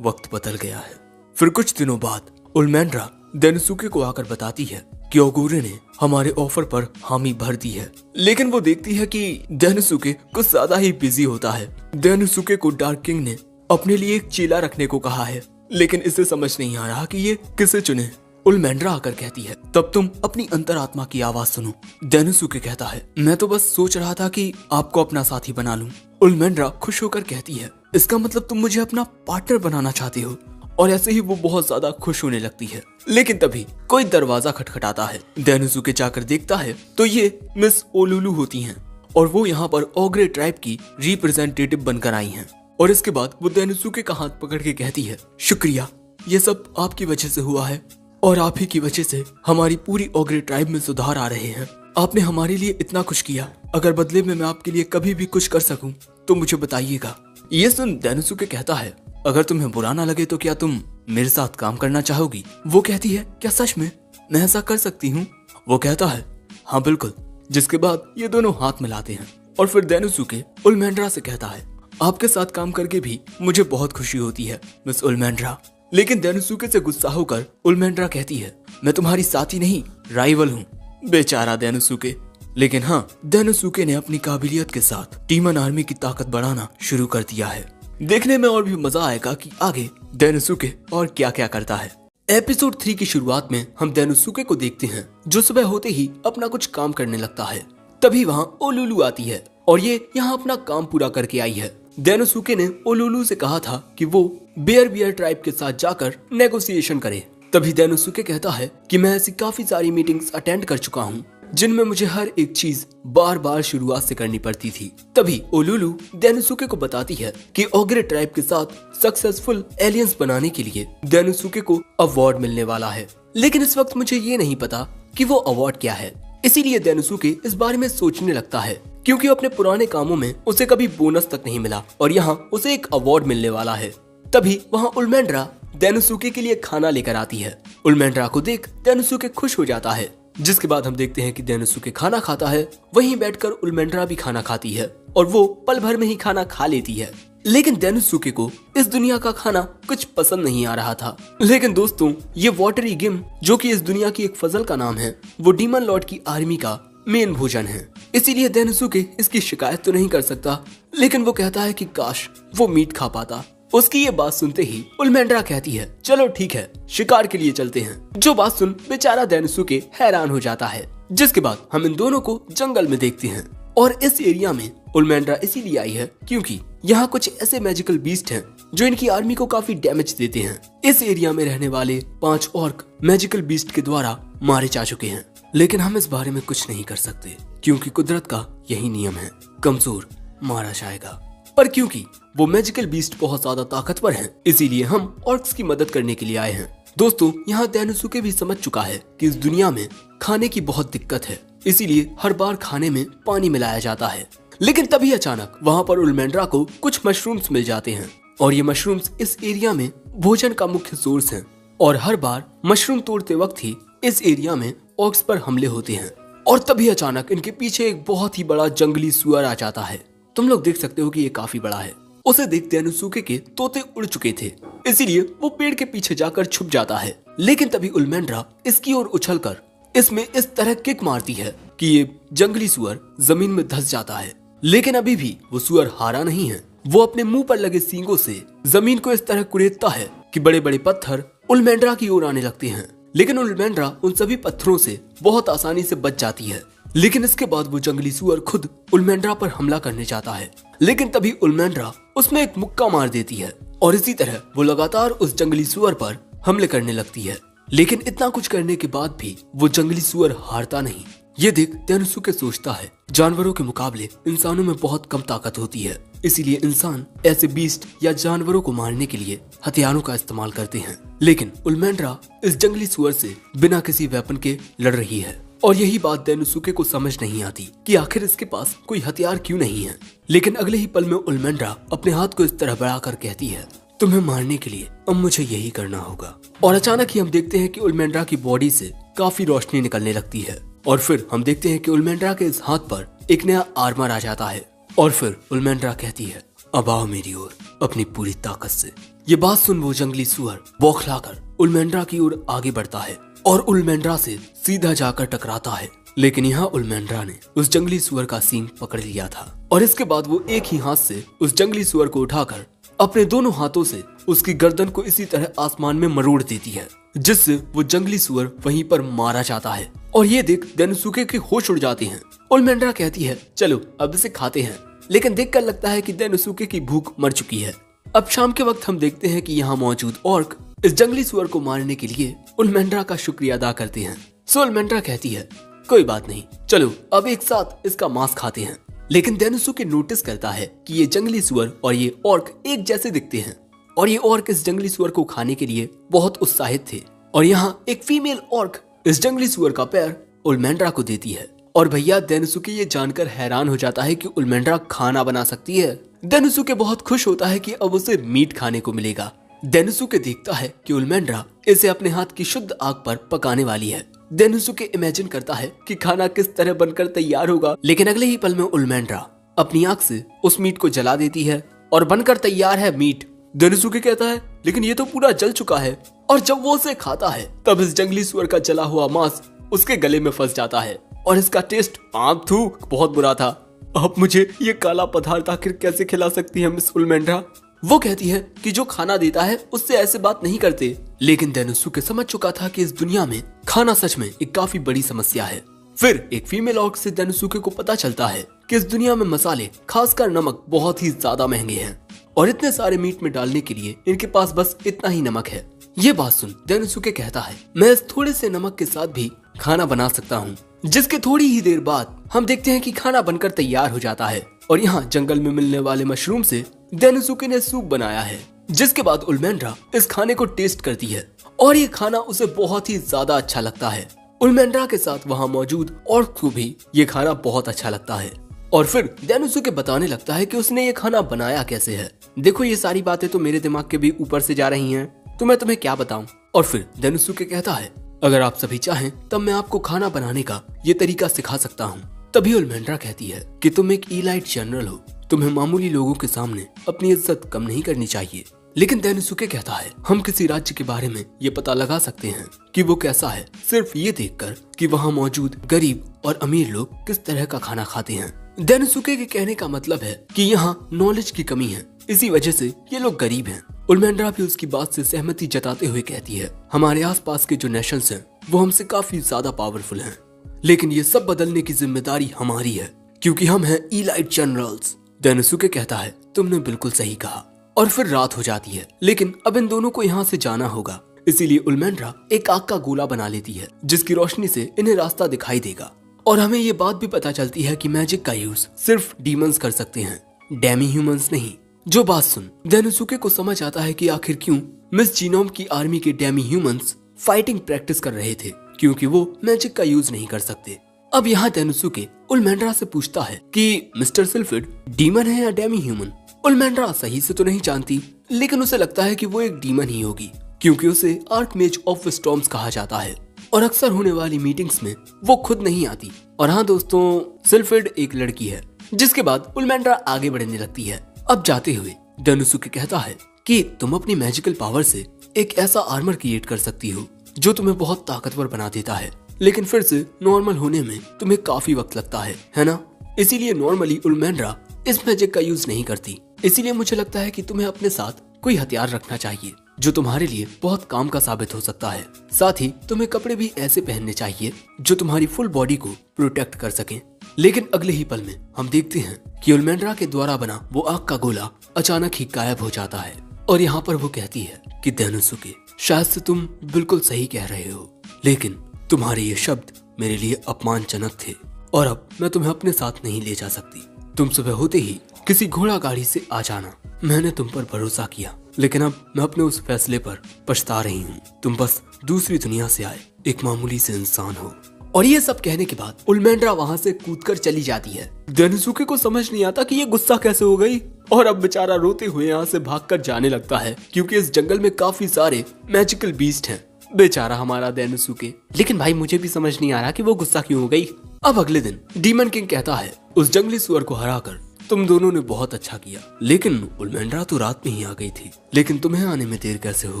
वक्त बदल गया है। फिर कुछ दिनों बाद उल्मेंड्रा डेनोसुके को आकर बताती है कि ओगुरे ने हमारे ऑफर पर हामी भर दी है, लेकिन वो देखती है कि डेनोसुके कुछ ज्यादा ही बिजी होता है। डेनोसुके को डार्क किंग ने अपने लिए एक चेला रखने को कहा है, लेकिन इसे समझ नहीं आ रहा कि ये किसे चुने। उल्मेंड्रा आकर कहती है, तब तुम अपनी अंतरात्मा की आवाज सुनो। डेनोसुके कहता है, मैं तो बस सोच रहा था कि आपको अपना साथी बना लूं। उल्मेंड्रा खुश होकर कहती है, इसका मतलब तुम मुझे अपना पार्टनर बनाना चाहती हो। और ऐसे ही वो बहुत ज्यादा खुश होने लगती है। लेकिन तभी कोई दरवाजा खटखटाता है। डेनोसुके जाकर देखता है तो ये मिस ओलुलु होती हैं और वो यहाँ पर ओग्रे ट्राइब की रिप्रेजेंटेटिव बनकर आई हैं। और इसके बाद वो डेनोसुके का हाथ पकड़ के कहती है, शुक्रिया, ये सब आपकी वजह से हुआ है और आप ही की वजह से हमारी पूरी ओग्रे ट्राइब में सुधार आ रहे हैं। आपने हमारे लिए इतना कुछ किया, अगर बदले में मैं आपके लिए कभी भी कुछ कर सकूं तो मुझे बताइएगा। ये सुन डेनोसुके कहता है, अगर तुम्हें बुरा ना लगे तो क्या तुम मेरे साथ काम करना चाहोगी। वो कहती है, क्या सच में मैं ऐसा कर सकती हूँ। वो कहता है, हाँ बिल्कुल। जिसके बाद ये दोनों हाथ मिलाते हैं और फिर डेनोसुके उल्मेंड्रा से कहता है, आपके साथ काम करके भी मुझे बहुत खुशी होती है मिस उल्मेंड्रा। लेकिन डेनोसुके से गुस्सा होकर उल्मेंड्रा कहती है, मैं तुम्हारी साथी नहीं राइवल हूँ। बेचारा डेनोसुके। लेकिन हाँ, डेनोसुके ने अपनी काबिलियत के साथ डीमन आर्मी की ताकत बढ़ाना शुरू कर दिया है। देखने में और भी मजा आएगा कि आगे डेनोसुके और क्या क्या करता है। एपिसोड 3 की शुरुआत में हम डेनोसुके को देखते हैं जो सुबह होते ही अपना कुछ काम करने लगता है। तभी वहाँ ओलुलु आती है और ये यहाँ अपना काम पूरा करके आई है। डेनोसुके ने ओलुलु से कहा था कि वो बियर ट्राइब के साथ जाकर नेगोशिएशन करे। तभी डेनोसुके कहता है कि मैं ऐसी काफी सारी मीटिंग्स अटेंड कर चुका हूँ जिनमें मुझे हर एक चीज बार बार शुरुआत से करनी पड़ती थी। तभी ओलुलु डेनोसुके को बताती है कि ओग्रे ट्राइब के साथ सक्सेसफुल एलियंस बनाने के लिए डेनोसुके को अवार्ड मिलने वाला है, लेकिन इस वक्त मुझे ये नहीं पता कि वो अवार्ड क्या है। इसीलिए डेनोसुके इस बारे में सोचने लगता है क्योंकि अपने पुराने कामों में उसे कभी बोनस तक नहीं मिला और यहाँ उसे एक अवार्ड मिलने वाला है। तभी वहाँ उल्मेंड्रा डेनोसुके के लिए खाना लेकर आती है। उल्मेंड्रा को देख डेनोसुके खुश हो जाता है, जिसके बाद हम देखते हैं कि डेनोसुके खाना खाता है। वहीं बैठकर उल्मेंड्रा भी खाना खाती है और वो पल भर में ही खाना खा लेती है। लेकिन डेनोसुके को इस दुनिया का खाना कुछ पसंद नहीं आ रहा था। लेकिन दोस्तों, ये वाटरी गिम जो कि इस दुनिया की एक फजल का नाम है, वो डीमन लॉर्ड की आर्मी का मेन भोजन है। इसीलिए डेनोसुके इसकी शिकायत तो नहीं कर सकता, लेकिन वो कहता है कि काश वो मीट खा पाता। उसकी ये बात सुनते ही उल्मेंड्रा कहती है चलो ठीक है, शिकार के लिए चलते हैं। जो बात सुन बेचारा डेनोसुके हैरान हो जाता है। जिसके बाद हम इन दोनों को जंगल में देखते हैं और इस एरिया में उल्मेंड्रा इसीलिए आई है क्योंकि यहाँ कुछ ऐसे मैजिकल बीस्ट हैं जो इनकी आर्मी को काफी डैमेज देते हैं। इस एरिया में रहने वाले 5 ऑर्क मैजिकल बीस्ट के द्वारा मारे जा चुके हैं, लेकिन हम इस बारे में कुछ नहीं कर सकते क्योंकि कुदरत का यही नियम है, कमजोर मारा जाएगा। पर क्योंकि वो मैजिकल बीस्ट बहुत ज्यादा ताकतवर हैं, इसीलिए हम ऑर्क्स की मदद करने के लिए आए हैं। दोस्तों, यहाँ डेनोसुके भी समझ चुका है कि इस दुनिया में खाने की बहुत दिक्कत है, इसीलिए हर बार खाने में पानी मिलाया जाता है। लेकिन तभी अचानक वहाँ पर उल्मेंड्रा को कुछ मशरूम्स मिल जाते हैं और ये मशरूम्स इस एरिया में भोजन का मुख्य सोर्स हैं और हर बार मशरूम तोड़ते वक्त ही इस एरिया में ऑर्क्स पर हमले होते हैं। और तभी अचानक इनके पीछे एक बहुत ही बड़ा जंगली सुअर आ जाता है। तुम लोग देख सकते हो कि ये काफी बड़ा है। उसे देख डेनोसुके के तोते उड़ चुके थे, इसीलिए वो पेड़ के पीछे जाकर छुप जाता है। लेकिन तभी उल्मेंड्रा इसकी ओर उछलकर इसमें इस तरह किक मारती है कि ये जंगली सुअर जमीन में धंस जाता है। लेकिन अभी भी वो सुअर हारा नहीं है। वो अपने मुंह पर लगे सींगों से जमीन को इस तरह कुरेदता है कि बड़े बड़े पत्थर उल्मेंड्रा की ओर आने लगते हैं। लेकिन उल्मेंड्रा उन सभी पत्थरों से बहुत आसानी से बच जाती है। लेकिन इसके बाद वो जंगली सुअर खुद उल्मेंड्रा पर हमला करने जाता है, लेकिन तभी उल्मेंड्रा उसमें एक मुक्का मार देती है और इसी तरह वो लगातार उस जंगली सुअर पर हमले करने लगती है। लेकिन इतना कुछ करने के बाद भी वो जंगली सुअर हारता नहीं। ये देख डेनोसुके सोचता है जानवरों के मुकाबले इंसानों में बहुत कम ताकत होती है, इसीलिए इंसान ऐसे बीस्ट या जानवरों को मारने के लिए हथियारों का इस्तेमाल करते हैं। लेकिन उल्मेंड्रा इस जंगली सुअर से बिना किसी वेपन के लड़ रही है और यही बात डेनोसुके को समझ नहीं आती कि आखिर इसके पास कोई हथियार क्यों नहीं है। लेकिन अगले ही पल में उल्मेंड्रा अपने हाथ को इस तरह बढ़ाकर कहती है तुम्हें मारने के लिए अब मुझे यही करना होगा। और अचानक ही हम देखते हैं कि उल्मेंड्रा की बॉडी से काफी रोशनी निकलने लगती है और फिर हम देखते हैं कि उल्मेंड्रा के इस हाथ पर एक नया आर्मर आ जाता है और फिर उल्मेंड्रा कहती है अब आओ मेरी ओर अपनी पूरी ताकत से। ये बात सुन वो जंगली सुअर बौखलाकर उल्मेंड्रा की ओर आगे बढ़ता है और उल्मेंड्रा से सीधा जाकर टकराता है। लेकिन यहाँ उल्मेंड्रा ने उस जंगली सुअर का सींग पकड़ लिया था और इसके बाद वो एक ही हाथ से उस जंगली सुअर को उठाकर अपने दोनों हाथों से उसकी गर्दन को इसी तरह आसमान में मरोड़ देती है, जिससे वो जंगली सुअर वहीं पर मारा जाता है। और ये देख डेनोसुके के होश उड़ जाते हैं। उल्मेंड्रा कहती है चलो अब इसे खाते हैं, लेकिन देखकर लगता है कि डेनोसुके की भूख मर चुकी है। अब शाम के वक्त हम देखते हैं कि यहाँ मौजूद ऑर्क इस जंगली सुअर को मारने के लिए उल्मेंड्रा का शुक्रिया अदा करते हैं। सो उल्मेंड्रा कहती है कोई बात नहीं, चलो अब एक साथ इसका मांस खाते हैं। लेकिन डेनोसुके नोटिस करता है कि ये जंगली सुअर और ये ऑर्क एक जैसे दिखते हैं और ये ऑर्क इस जंगली सुअर को खाने के लिए बहुत उत्साहित थे। और यहाँ एक फीमेल ऑर्क इस जंगली सुअर का पैर उल्मेंड्रा को देती है और भैया डेनोसुके ये जानकर हैरान हो जाता है कि उल्मेंड्रा खाना बना सकती है। डेनोसुके बहुत खुश होता है कि अब उसे मीट खाने को मिलेगा। डेनोसुके देखता है कि उल्मेंड्रा इसे अपने हाथ की शुद्ध आग पर पकाने वाली है। डेनोसुके इमेजिन करता है कि खाना किस तरह बनकर तैयार होगा, लेकिन अगले ही पल में उल्मेंड्रा अपनी आग से उस मीट को जला देती है और बनकर तैयार है मीट। डेनोसुके कहता है लेकिन ये तो पूरा जल चुका है। और जब वो उसे खाता है तब इस जंगली सुअर का जला हुआ मांस उसके गले में फंस जाता है और इसका टेस्ट बहुत बुरा था। अब मुझे ये काला पदार्थ आखिर कैसे खिला सकती है मिस उल्मेंड्रा? वो कहती है कि जो खाना देता है उससे ऐसे बात नहीं करते। लेकिन डेनोसुके समझ चुका था कि इस दुनिया में खाना सच में एक काफी बड़ी समस्या है। फिर एक फीमेल ऑर्क से डेनोसुके को पता चलता है कि इस दुनिया में मसाले, खासकर नमक, बहुत ही ज्यादा महंगे हैं और इतने सारे मीट में डालने के लिए इनके पास बस इतना ही नमक है। ये बात सुन डेनोसुके कहता है, मैं इस थोड़े से नमक के साथ भी खाना बना सकता हूँ। जिसके थोड़ी ही देर बाद हम देखते हैं कि खाना बनकर तैयार हो जाता है और यहाँ जंगल में मिलने वाले मशरूम से डेनोसुके ने सूप बनाया है। जिसके बाद उल्मेंड्रा इस खाने को टेस्ट करती है और ये खाना उसे बहुत ही ज्यादा अच्छा लगता है। उल्मेंड्रा के साथ वहाँ मौजूद ऑर्क को भी ये खाना बहुत अच्छा लगता है और फिर डेनोसुके बताने लगता है कि उसने ये खाना बनाया कैसे है। देखो ये सारी बातें तो मेरे दिमाग के भी ऊपर से जा रही हैं, तो मैं तुम्हें क्या बताऊं। और फिर डेनोसुके कहता है, अगर आप सभी चाहें तब मैं आपको खाना बनाने का ये तरीका सिखा सकता हूँ। तभी उल्मेंड्रा कहती है कि तुम एक इलाइट जनरल हो, तुम्हें मामूली लोगों के सामने अपनी इज्जत कम नहीं करनी चाहिए। लेकिन डेनोसुके कहता है, हम किसी राज्य के बारे में ये पता लगा सकते हैं कि वो कैसा है सिर्फ ये देखकर कि वहाँ मौजूद गरीब और अमीर लोग किस तरह का खाना खाते हैं। डेनोसुके के कहने का मतलब है कि यहाँ नॉलेज की कमी है, इसी वजह से ये लोग गरीब हैं। उल्मेंड्रा भी उसकी बात से सहमति जताते हुए कहती है, हमारे आसपास के जो नेशंस हैं वो हमसे काफी ज्यादा पावरफुल हैं, लेकिन ये सब बदलने की जिम्मेदारी हमारी है क्योंकि हम हैं इलाइट जनरल्स। डेनोसुके कहता है, तुमने बिल्कुल सही कहा। और फिर रात हो जाती है, लेकिन अब इन दोनों को यहाँ से जाना होगा, इसीलिए उल्मेंड्रा एक आग का गोला बना लेती है जिसकी रोशनी से इन्हें रास्ता दिखाई देगा। और हमें ये बात भी पता चलती है कि मैजिक का यूज सिर्फ डीमंस कर सकते हैं, डेमी ह्यूमंस नहीं। जो बात सुन डेनोसुके को समझ आता है कि आखिर क्यों मिस जीनोम की आर्मी के डेमी ह्यूमंस फाइटिंग प्रैक्टिस कर रहे थे, क्योंकि वो मैजिक का यूज नहीं कर सकते। अब यहाँ डेनोसुके उल्मेंड्रा से पूछता है कि मिस्टर सिल्फिड डीमन है या डेमी ह्यूमन। उल्मेंड्रा सही से तो नहीं जानती, लेकिन उसे लगता है कि वो एक डीमन ही होगी क्योंकि उसे आर्कमेज ऑफ स्टॉर्म्स कहा जाता है और अक्सर होने वाली मीटिंग्स में वो खुद नहीं आती। और हाँ दोस्तों, सिल्फिड एक लड़की है। जिसके बाद उल्मेंड्रा आगे बढ़ने लगती है। अब जाते हुए डेनोसुके कहता है कि तुम अपनी मैजिकल पावर से एक ऐसा आर्मर क्रिएट कर सकती हो जो तुम्हें बहुत ताकतवर बना देता है, लेकिन फिर से नॉर्मल होने में तुम्हें काफी वक्त लगता है ना। इसीलिए नॉर्मली उल्मेंड्रा इस मैजिक का यूज नहीं करती। इसीलिए मुझे लगता है कि तुम्हें अपने साथ कोई हथियार रखना चाहिए जो तुम्हारे लिए बहुत काम का साबित हो सकता है। साथ ही तुम्हें कपड़े भी ऐसे पहनने चाहिए जो तुम्हारी फुल बॉडी को प्रोटेक्ट कर सकें। लेकिन अगले ही पल में हम देखते हैं कि उल्मेंड्रा के द्वारा बना वो आग का गोला अचानक ही गायब हो जाता है और यहाँ पर वो कहती है कि डेनोसुके, शायद से तुम बिल्कुल सही कह रहे हो, लेकिन तुम्हारे ये शब्द मेरे लिए अपमानजनक थे और अब मैं तुम्हें अपने साथ नहीं ले जा सकती। तुम सुबह होते ही किसी घोड़ा गाड़ी से आ जाना। मैंने तुम पर भरोसा किया, लेकिन अब मैं अपने उस फैसले पर पछता रही हूँ। तुम बस दूसरी दुनिया से आए एक मामूली से इंसान हो। और ये सब कहने के बाद उल्मेंड्रा वहाँ से कूदकर चली जाती है। डेनोसुके को समझ नहीं आता कि ये गुस्सा कैसे हो गई और अब बेचारा रोते हुए यहाँ से भागकर जाने लगता है क्योंकि इस जंगल में काफी सारे मैजिकल बीस्ट हैं। बेचारा हमारा डेनोसुके। लेकिन भाई मुझे भी समझ नहीं आ रहा कि वो गुस्सा क्यों हो गई। अब अगले दिन डीमन किंग कहता है, उस जंगली सुअर को हराकर तुम दोनों ने बहुत अच्छा किया, लेकिन उल्मेंड्रा तो रात में ही आ गई थी, लेकिन तुम्हें आने में देर कैसे हो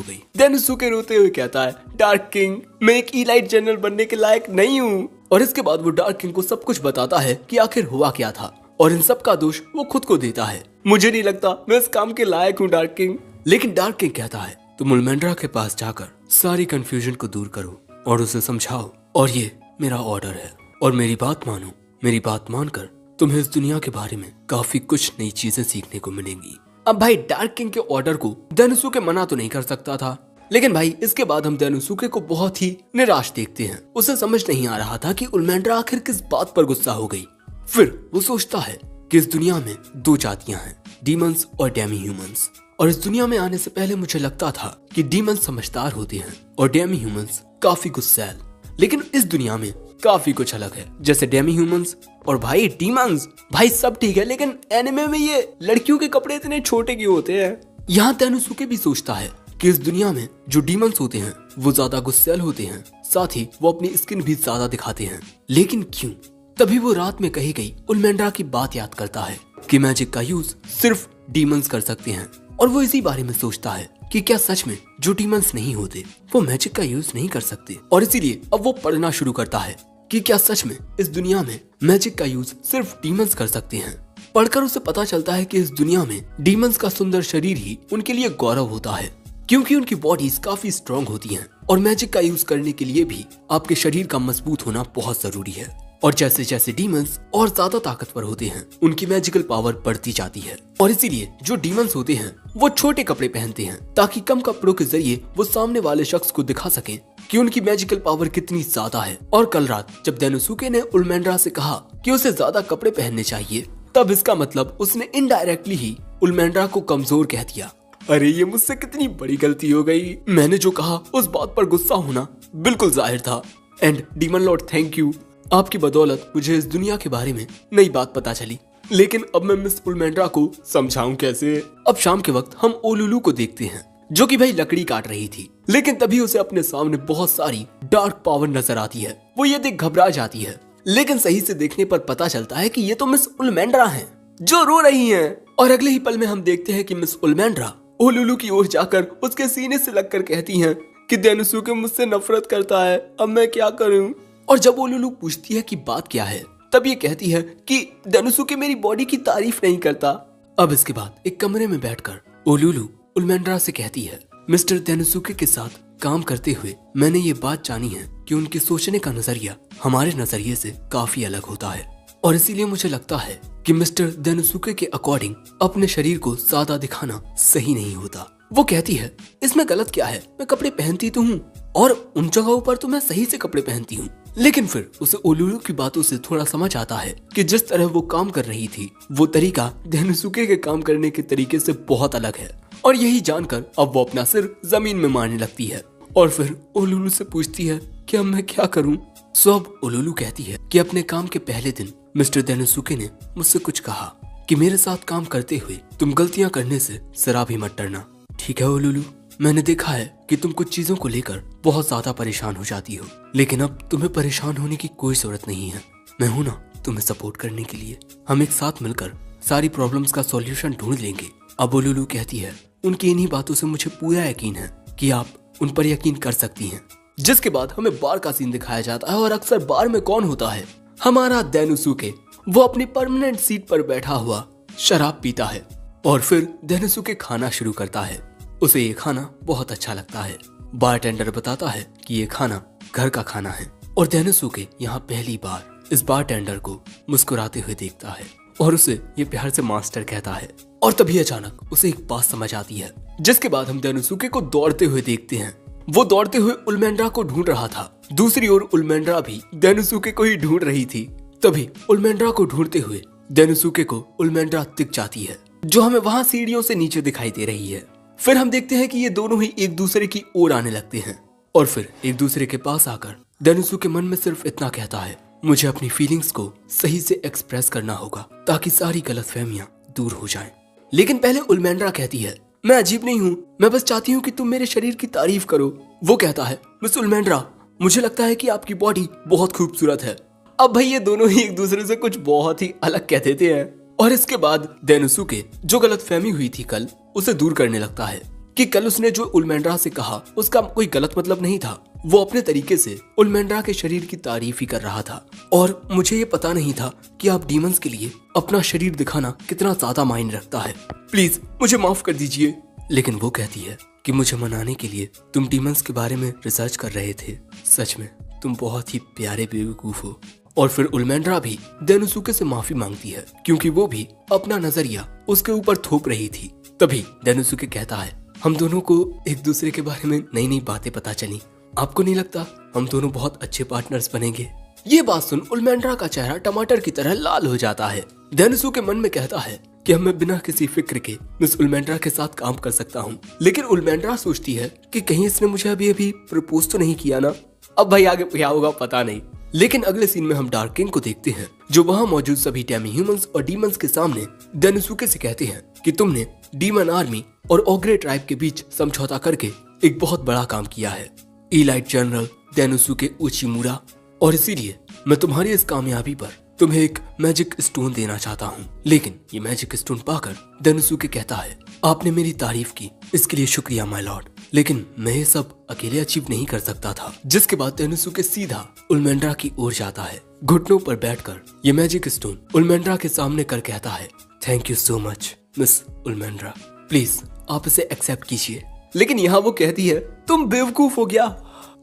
गई। डेनोसुके रोते हुए कहता है, डार्क किंग, मैं एक इलाइट जनरल बनने के लायक नहीं हूँ। और इसके बाद वो डार्क किंग को सब कुछ बताता है कि आखिर हुआ क्या था और इन सब का दोष वो खुद को देता है। मुझे नहीं लगता मैं इस काम के लायक हूँ डार्क किंग। लेकिन डार्क किंग कहता है, तुम उल्मेंड्रा के पास जाकर सारी कंफ्यूजन को दूर करो और उसे समझाओ और ये मेरा ऑर्डर है और मेरी बात मानो। मेरी बात मानकर तुम्हें इस दुनिया के बारे में काफी कुछ नई चीजें सीखने को मिलेंगी। अब भाई डार्क किंग के ऑर्डर को डेनोसुके मना तो नहीं कर सकता था, लेकिन भाई इसके बाद हम डेनोसुके को बहुत ही निराश देखते हैं। उसे समझ नहीं आ रहा था कि उल्मेंड्रा आखिर किस बात पर गुस्सा हो गई। फिर वो सोचता है कि इस दुनिया में दो जातियां हैं, डीमंस और डेमी ह्यूमंस। और इस दुनिया में आने से पहले मुझे लगता था कि डीमंस समझदार होते हैं और डेमी ह्यूमंस काफी गुस्सैल, लेकिन इस दुनिया में काफी कुछ अलग है। जैसे डेमी ह्यूमंस और भाई डीमंस, भाई सब ठीक है, लेकिन एनिमे में ये लड़कियों के कपड़े इतने छोटे क्यों होते हैं। यहाँ डेनोसुके भी सोचता है कि इस दुनिया में जो डीमंस होते हैं वो ज्यादा गुस्सैल होते हैं, साथ ही वो अपनी स्किन भी ज्यादा दिखाते हैं, लेकिन क्यों। तभी वो रात में कही गई उल्मेंड्रा की बात याद करता है कि मैजिक का यूज सिर्फ डीमंस कर सकते हैं और वो इसी बारे में सोचता है कि क्या सच में जो डीमंस नहीं होते वो मैजिक का यूज नहीं कर सकते। और इसीलिए अब वो पढ़ना शुरू करता है कि क्या सच में इस दुनिया में मैजिक का यूज सिर्फ डीमंस कर सकते हैं। पढ़कर उसे पता चलता है कि इस दुनिया में डीमंस का सुंदर शरीर ही उनके लिए गौरव होता है, क्योंकि उनकी बॉडीज काफी स्ट्रांग होती हैं और मैजिक का यूज करने के लिए भी आपके शरीर का मजबूत होना बहुत जरूरी है। और जैसे जैसे डीमंस और ज्यादा ताकतवर होते हैं उनकी मैजिकल पावर बढ़ती जाती है, और इसीलिए जो डीमंस होते हैं वो छोटे कपड़े पहनते हैं ताकि कम कपड़ों के जरिए वो सामने वाले शख्स को दिखा सकें कि उनकी मैजिकल पावर कितनी ज्यादा है। और कल रात जब डेनोसुके ने उल्मेंड्रा से कहा कि उसे ज्यादा कपड़े पहनने चाहिए, तब इसका मतलब उसने इनडायरेक्टली ही उल्मेंड्रा को कमजोर कह दिया। अरे ये मुझसे कितनी बड़ी गलती हो गई। मैंने जो कहा उस बात पर गुस्सा होना बिल्कुल जाहिर था। And demon Lord thank you, आपकी बदौलत मुझे इस दुनिया के बारे में नई बात पता चली। लेकिन अब मैं मिस उल्मेंड्रा को समझाऊं कैसे। अब शाम के वक्त हम ओलुलू को देखते हैं जो कि भाई लकड़ी काट रही थी, लेकिन तभी उसे अपने सामने बहुत सारी डार्क पावर नजर आती है। वो ये देख घबरा जाती है, लेकिन सही से देखने पर पता चलता है कि ये तो मिस उल्मेंड्रा हैं जो रो रही हैं। और अगले ही पल में हम देखते हैं कि मिस उल्मेंड्रा ओलुलू की ओर जाकर उसके सीने से लगकर कहती हैं कि डेनोसुके मुझसे नफरत करता है, अब मैं क्या करूं। और जब ओलुलू पूछती है कि बात क्या है, तब ये कहती है कि डेनोसुके मेरी बॉडी की तारीफ नहीं करता। अब इसके बाद एक कमरे में बैठकर ओलुलू उल्मेंड्रा से कहती है, मिस्टर डेनोसुके के साथ काम करते हुए मैंने ये बात जानी है कि उनके सोचने का नजरिया हमारे नजरिए से काफी अलग होता है, और इसीलिए मुझे लगता है कि मिस्टर डेनोसुके के अकॉर्डिंग अपने शरीर को ज्यादा दिखाना सही नहीं होता। वो कहती है, इसमें गलत क्या है, मैं कपड़े पहनती तो हूँ और उन जगहों पर तो मैं सही से कपड़े पहनती हूँ। लेकिन फिर उसे ओलुलू की बातों से थोड़ा समझ आता है कि जिस तरह वो काम कर रही थी वो तरीका डेनोसुके के काम करने के तरीके से बहुत अलग है। और यही जानकर अब वो अपना सिर जमीन में मारने लगती है और फिर ओलुलू से पूछती है कि अब मैं क्या करूं। सो अब ओलुलू कहती है कि अपने काम के पहले दिन मिस्टर डेनोसुके ने मुझसे कुछ कहा कि मेरे साथ काम करते हुए तुम गलतियां करने से जरा भी मत डरना। ठीक है ओलुलू, मैंने देखा है कि तुम कुछ चीजों को लेकर बहुत ज्यादा परेशान हो जाती हो, लेकिन अब तुम्हें परेशान होने की कोई जरूरत नहीं है। मैं हूं ना तुम्हें सपोर्ट करने के लिए। हम एक साथ मिलकर सारी प्रॉब्लम्स का सॉल्यूशन ढूंढ लेंगे। अब ओलुलू कहती है, उनकी इन्हीं बातों से मुझे पूरा यकीन है कि आप उन पर यकीन कर सकती हैं। जिसके बाद हमें बार का सीन दिखाया जाता है, और अक्सर बार में कौन होता है, हमारा डेनोसुके। वो अपनी परमानेंट सीट पर बैठा हुआ शराब पीता है और फिर डेनोसुके खाना शुरू करता है। उसे ये खाना बहुत अच्छा लगता है। बारटेंडर बताता है कि ये खाना घर का खाना है, और डेनोसुके यहाँ पहली बार इस बारटेंडर को मुस्कुराते हुए देखता है और उसे ये प्यार से मास्टर कहता है। और तभी अचानक उसे एक बात समझ आती है, जिसके बाद हम डेनोसुके को दौड़ते हुए देखते हैं। वो दौड़ते हुए उल्मेंड्रा को ढूंढ रहा था, दूसरी ओर उल्मेंड्रा भी डेनोसुके को ही ढूंढ रही थी। तभी उल्मेंड्रा को ढूंढते हुए डेनोसुके को उल्मेंड्रा दिख जाती है, जो हमें वहां सीढ़ियों से नीचे दिखाई दे रही है। फिर हम देखते हैं कि ये दोनों ही एक दूसरे की ओर आने लगते हैं, और फिर एक दूसरे के पास आकर डेनोसुके मन में सिर्फ इतना कहता है, मुझे अपनी फीलिंग्स को सही से एक्सप्रेस करना होगा ताकि सारी गलतफहमियां दूर हो जाएं। लेकिन पहले उल्मेंड्रा कहती है, मैं अजीब नहीं हूँ, मैं बस चाहती हूँ कि तुम मेरे शरीर की तारीफ करो। वो कहता है, मिस उल्मेंड्रा, मुझे लगता है कि आपकी बॉडी बहुत खूबसूरत है। अब भाई ये दोनों ही एक दूसरे से कुछ बहुत ही अलग कह देते हैं। और इसके बाद डेनोसुके जो गलतफहमी हुई थी कल, उसे दूर करने लगता है कि कल उसने जो उल्मेंड्रा से कहा उसका कोई गलत मतलब नहीं था। वो अपने तरीके से उल्मेंड्रा के शरीर की तारीफ ही कर रहा था, और मुझे ये पता नहीं था कि आप डीमंस के लिए अपना शरीर दिखाना कितना ज्यादा मायने रखता है। प्लीज मुझे माफ कर दीजिए। लेकिन वो कहती है कि मुझे मनाने के लिए तुम डीमंस के बारे में रिसर्च कर रहे थे। सच में तुम बहुत ही प्यारे बेवकूफ हो। और फिर उल्मेंड्रा भी डेनोसुके से माफी मांगती है, क्योंकि वो भी अपना नजरिया उसके ऊपर थोप रही थी। तभी डेनोसुके कहता है, हम दोनों को एक दूसरे के बारे में नई नई बातें पता चली। आपको नहीं लगता हम दोनों बहुत अच्छे पार्टनर्स बनेंगे? ये बात सुन उल्मेंड्रा का चेहरा टमाटर की तरह लाल हो जाता है। डेनोसुके मन में कहता है कि अब मैं बिना किसी फिक्र के मिस उल्मेंड्रा के साथ काम कर सकता हूँ। लेकिन उल्मेंड्रा सोचती है कि कहीं इसने मुझे अभी प्रपोज तो नहीं किया ना। अब भाई आगे क्या होगा पता नहीं। लेकिन अगले सीन में हम डार्क किंग को देखते हैं, जो वहाँ मौजूद सभी डेमी ह्यूमंस और डीमंस के सामने डेनोसुके से कहते हैं कि तुमने डीमन आर्मी और ओग्रे ट्राइब के बीच समझौता करके एक बहुत बड़ा काम किया है, इलाइट जनरल डेनोसुके उचिमुरा, और इसीलिए मैं तुम्हारी इस कामयाबी पर तुम्हें एक मैजिक स्टोन देना चाहता हूँ। लेकिन ये मैजिक स्टोन पाकर डेनोसुके कहता है, आपने मेरी तारीफ की, इसके लिए शुक्रिया माय लॉर्ड, लेकिन मैं ये सब अकेले अचीव नहीं कर सकता था। जिसके बाद तेनुसुके सीधा उल्मेंड्रा की ओर जाता है। घुटनों पर बैठकर ये मैजिक स्टोन उल्मेंड्रा के सामने कर कहता है, thank you so much miss उल्मेंड्रा, प्लीज आप इसे एक्सेप्ट कीजिए। लेकिन यहाँ वो कहती है, तुम बेवकूफ हो गया।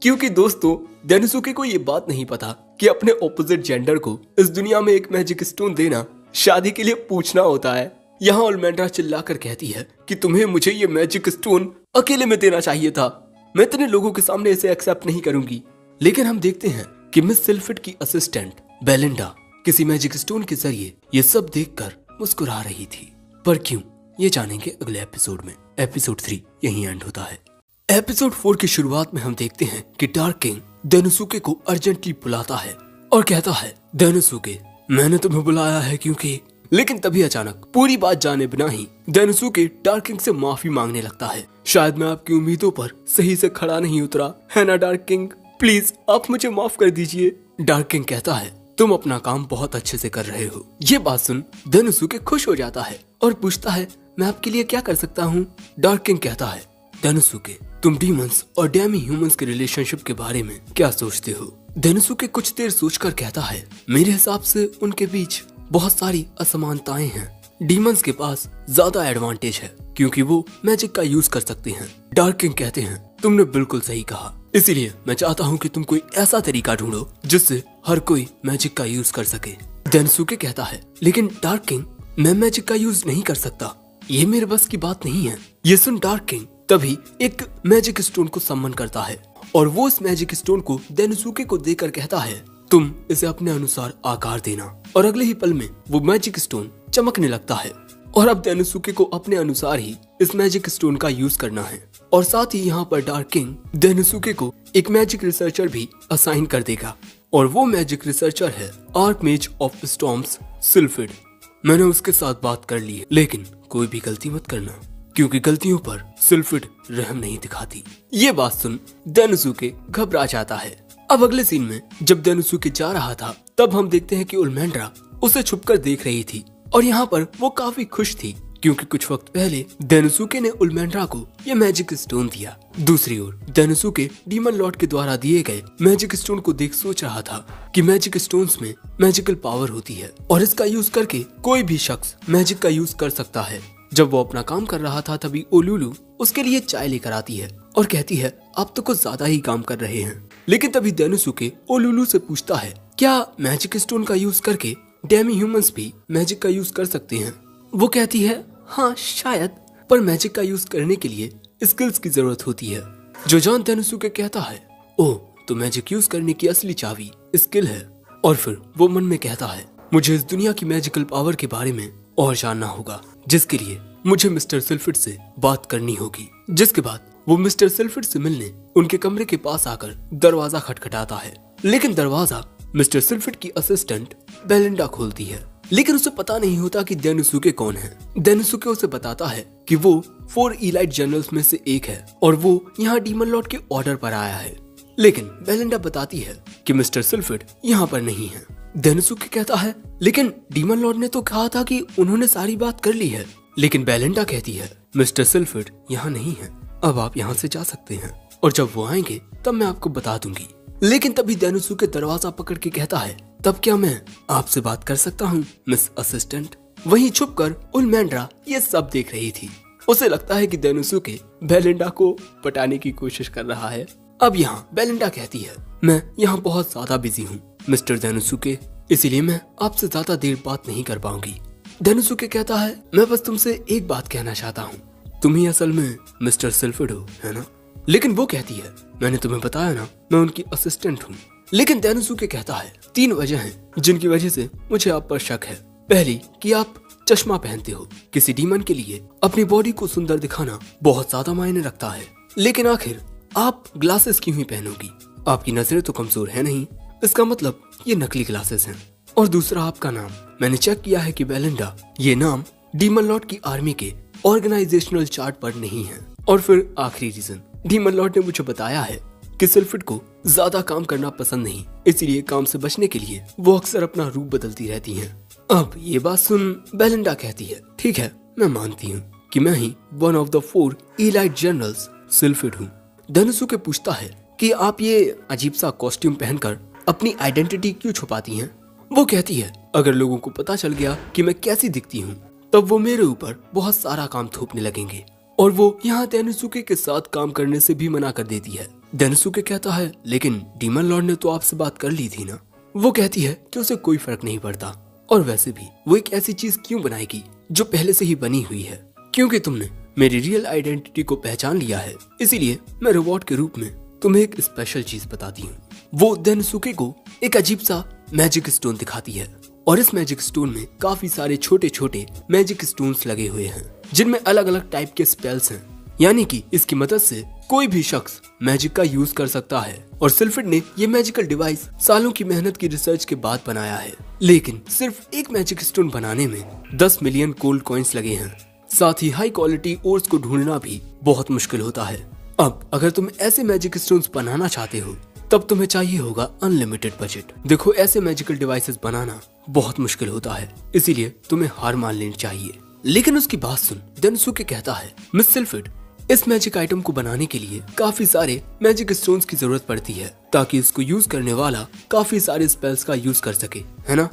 क्योंकि दोस्तों तेनुसुके को ये बात नहीं पता कि अपने ऑपोजिट जेंडर को इस दुनिया में एक मैजिक स्टोन देना शादी के लिए पूछना होता है। यहाँ उल्मेंड्रा चिल्लाकर कहती है कि तुम्हें मुझे ये मैजिक स्टोन अकेले में देना चाहिए था, मैं इतने लोगों के सामने इसे एक्सेप्ट नहीं करूंगी। लेकिन हम देखते हैं कि मिस सिल्फिड की असिस्टेंट बेलिंडा किसी मैजिक स्टोन के जरिए ये सब देखकर मुस्कुरा रही थी। पर क्यों, ये जानेंगे अगले एपिसोड में। एपिसोड 3 यहीं एंड होता है। एपिसोड 4 की शुरुआत में हम देखते हैं कि डार्क किंग तेनुसुके को अर्जेंटली बुलाता है और कहता है, तेनुसुके मैंने तुम्हें बुलाया है क्योंकि। लेकिन तभी अचानक पूरी बात जाने बिना ही तेनुसुके डार्क किंग से माफी मांगने लगता है। शायद मैं आपकी उम्मीदों पर सही से खड़ा नहीं उतरा है ना डार्क किंग, प्लीज आप मुझे माफ कर दीजिए। डार्क किंग कहता है, तुम अपना काम बहुत अच्छे से कर रहे हो। ये बात सुन तेनुसुके खुश हो जाता है और पूछता है, मैं आपके लिए क्या कर सकता हूँ। डार्क किंग कहता है, तेनुसुके तुम डीमंस और डेमी ह्यूमंस के रिलेशनशिप के बारे में क्या सोचते हो। तेनुसुके कुछ देर सोचकर कहता है, मेरे हिसाब से उनके बीच बहुत सारी असमानताएं हैं। डीमंस के पास ज्यादा एडवांटेज है क्योंकि वो मैजिक का यूज कर सकते हैं। डार्क किंग कहते हैं, तुमने बिल्कुल सही कहा, इसीलिए मैं चाहता हूँ कि तुम कोई ऐसा तरीका ढूंढो जिससे हर कोई मैजिक का यूज कर सके। तेनुसुके कहता है, लेकिन डार्क किंग मैं मैजिक का यूज नहीं कर सकता, ये मेरे बस की बात नहीं है। ये सुन डार्क किंग तभी एक मैजिक स्टोन को सम्मन करता है और वो इस मैजिक स्टोन को तेनुसुके को देकर कहता है, तुम इसे अपने अनुसार आकार देना। और अगले ही पल में वो मैजिक स्टोन चमकने लगता है और अब तेनुसुके को अपने अनुसार ही इस मैजिक स्टोन का यूज करना है। और साथ ही यहाँ पर डार्क किंग तेनुसुके को एक मैजिक रिसर्चर भी असाइन कर देगा और वो मैजिक रिसर्चर है आर्कमेज ऑफ स्टॉर्म्स सिल्फिड। मैंने उसके साथ बात कर ली है, लेकिन कोई भी गलती मत करना क्योंकि गलतियों पर सिल्फिड रहम नहीं दिखाती। ये बात सुन तेनुसुके घबरा जाता है। अब अगले सीन में जब तेनुसुके जा रहा था तब हम देखते हैं कि उल्मेंड्रा उसे छुपकर देख रही थी और यहाँ पर वो काफी खुश थी क्योंकि कुछ वक्त पहले तेनुसुके ने उल्मेंड्रा को ये मैजिक स्टोन दिया। दूसरी ओर तेनुसुके डीमन लॉर्ड के द्वारा दिए गए मैजिक स्टोन को देख सोच रहा था कि मैजिक स्टोन्स में मैजिकल पावर होती है और इसका यूज करके कोई भी शख्स मैजिक का यूज कर सकता है। जब वो अपना काम कर रहा था तभी ओलुलु उसके लिए चाय लेकर आती है और कहती है, आप तो कुछ ज्यादा ही काम कर रहे हैं। लेकिन तभी तेनुसुके ओलुलु से पूछता है, क्या मैजिक स्टोन का यूज करके डेमी ह्यूमंस भी मैजिक का यूज कर सकते हैं। वो कहती है, हाँ शायद, पर मैजिक का यूज करने के लिए स्किल्स की जरूरत होती है। जो जान तेनुसुके कहता है, ओह तो मैजिक यूज करने की असली चाबी स्किल है। और फिर वो मन में कहता है, मुझे इस दुनिया की मैजिकल पावर के बारे में और जानना होगा, जिसके लिए मुझे मिस्टर सिल्फिड से बात करनी होगी। जिसके बाद वो मिस्टर सिल्फिड से मिलने उनके कमरे के पास आकर दरवाजा खटखटाता है, लेकिन दरवाजा मिस्टर सिल्फिड की असिस्टेंट बेलिंडा खोलती है। लेकिन उसे पता नहीं होता कि तेनुसुके कौन है। तेनुसुके उसे बताता है कि वो 4 इलाइट जनरल्स में से एक है और वो यहाँ डीमन लॉर्ड के ऑर्डर पर आया है। लेकिन बेलिंडा बताती है कि मिस्टर सिल्फिड यहाँ पर नहीं है। तेनुसुके कहता है, लेकिन डीमन लॉर्ड ने तो कहा था कि उन्होंने सारी बात कर ली है। लेकिन बेलिंडा कहती है, मिस्टर सिल्फिड यहाँ नहीं है, अब आप यहाँ से जा सकते हैं और जब वो आएंगे तब मैं आपको बता दूंगी। लेकिन तभी तेनुसुके दरवाजा पकड़ के कहता है, तब क्या मैं आपसे बात कर सकता हूँ मिस असिस्टेंट। वहीं छुपकर उल्मेंड्रा ये सब देख रही थी। उसे लगता है कि तेनुसुके बेलिंडा को पटाने की कोशिश कर रहा है। अब यहाँ बेलिंडा कहती है, मैं यहाँ बहुत ज्यादा बिजी हूँ मिस्टर तेनुसुके, इसीलिए मैं आपसे ज्यादा देर बात नहीं कर पाऊंगी। तेनुसुके कहता है, मैं बस तुमसे एक बात कहना चाहता हूँ, तुम ही असल में मिस्टर सिल्फिड हो, है ना। लेकिन वो कहती है, मैंने तुम्हें बताया ना, मैं उनकी असिस्टेंट हूँ। लेकिन तेनुसुके कहता है, 3 वजह हैं जिनकी वजह से मुझे आप पर शक है। पहली कि आप चश्मा पहनते हो। किसी डीमन के लिए अपनी बॉडी को सुंदर दिखाना बहुत ज्यादा मायने रखता है। लेकिन आखिर आप ग्लासेस क्यों ही पहनोगी, आपकी नजरें तो कमजोर है नहीं, इसका मतलब ये नकली ग्लासेस हैं। और दूसरा आपका नाम, मैंने चेक किया है कि बेलिंडा ये नाम डीमन लॉर्ड की आर्मी के ऑर्गेनाइजेशनल चार्ट पर नहीं है। और फिर आखिरी रीजन, डीमन लॉर्ड ने मुझे बताया है कि सिल्फिड को ज्यादा काम करना पसंद नहीं, इसीलिए काम से बचने के लिए वो अक्सर अपना रूप बदलती रहती हैं। अब ये बात सुन बेलिंडा कहती है, ठीक है मैं मानती हूँ कि मैं ही one of the 4 elite generals Sylphid हूँ। डेनोसुके पूछता है कि आप ये अजीब सा कॉस्ट्यूम पहनकर अपनी आइडेंटिटी क्यों छुपाती हैं? वो कहती है अगर लोगों को पता चल गया कि मैं कैसी दिखती हूँ तब वो मेरे ऊपर बहुत सारा काम थोपने लगेंगे, और वो यहाँ डेनोसुके के साथ काम करने से भी मना कर देती है। डेनोसुके कहता है लेकिन डीमन लॉर्ड ने तो आपसे बात कर ली थी ना। वो कहती है कि उसे कोई फर्क नहीं पड़ता, और वैसे भी वो एक ऐसी चीज क्यों बनाएगी जो पहले से ही बनी हुई है, क्योंकि तुमने मेरी रियल आइडेंटिटी को पहचान लिया है, इसीलिए मैं रिवॉर्ड के रूप में तुम्हें एक स्पेशल चीज बताती हूँ। वो डेनोसुके को एक अजीब सा मैजिक स्टोन दिखाती है, और इस मैजिक स्टोन में काफी सारे छोटे छोटे मैजिक स्टोन्स लगे हुए हैं जिनमें अलग अलग टाइप के स्पेल्स हैं, यानी कि इसकी मदद से कोई भी शख्स मैजिक का यूज कर सकता है। और सिल्फिड ने ये मैजिकल डिवाइस सालों की मेहनत की रिसर्च के बाद बनाया है, लेकिन सिर्फ एक मैजिक स्टोन बनाने में 10 मिलियन गोल्ड कॉइन्स लगे हैं। साथ ही हाई क्वालिटी ओर्स को ढूंढना भी बहुत मुश्किल होता है। अब अगर तुम ऐसे मैजिक स्टोन्स बनाना चाहते हो तब तुम्हें चाहिए होगा अनलिमिटेड बजट। देखो ऐसे मैजिकल डिवाइसेस बनाना बहुत मुश्किल होता है, इसीलिए तुम्हें हार मान लेनी चाहिए। लेकिन उसकी बात सुन डेनोसुके कहता है मिस सिल्फिड, इस मैजिक आइटम को बनाने के लिए काफी सारे मैजिक स्टोन्स की जरूरत पड़ती है ताकि इसको यूज करने वाला काफी सारे स्पेल्स का यूज कर सके, है ना?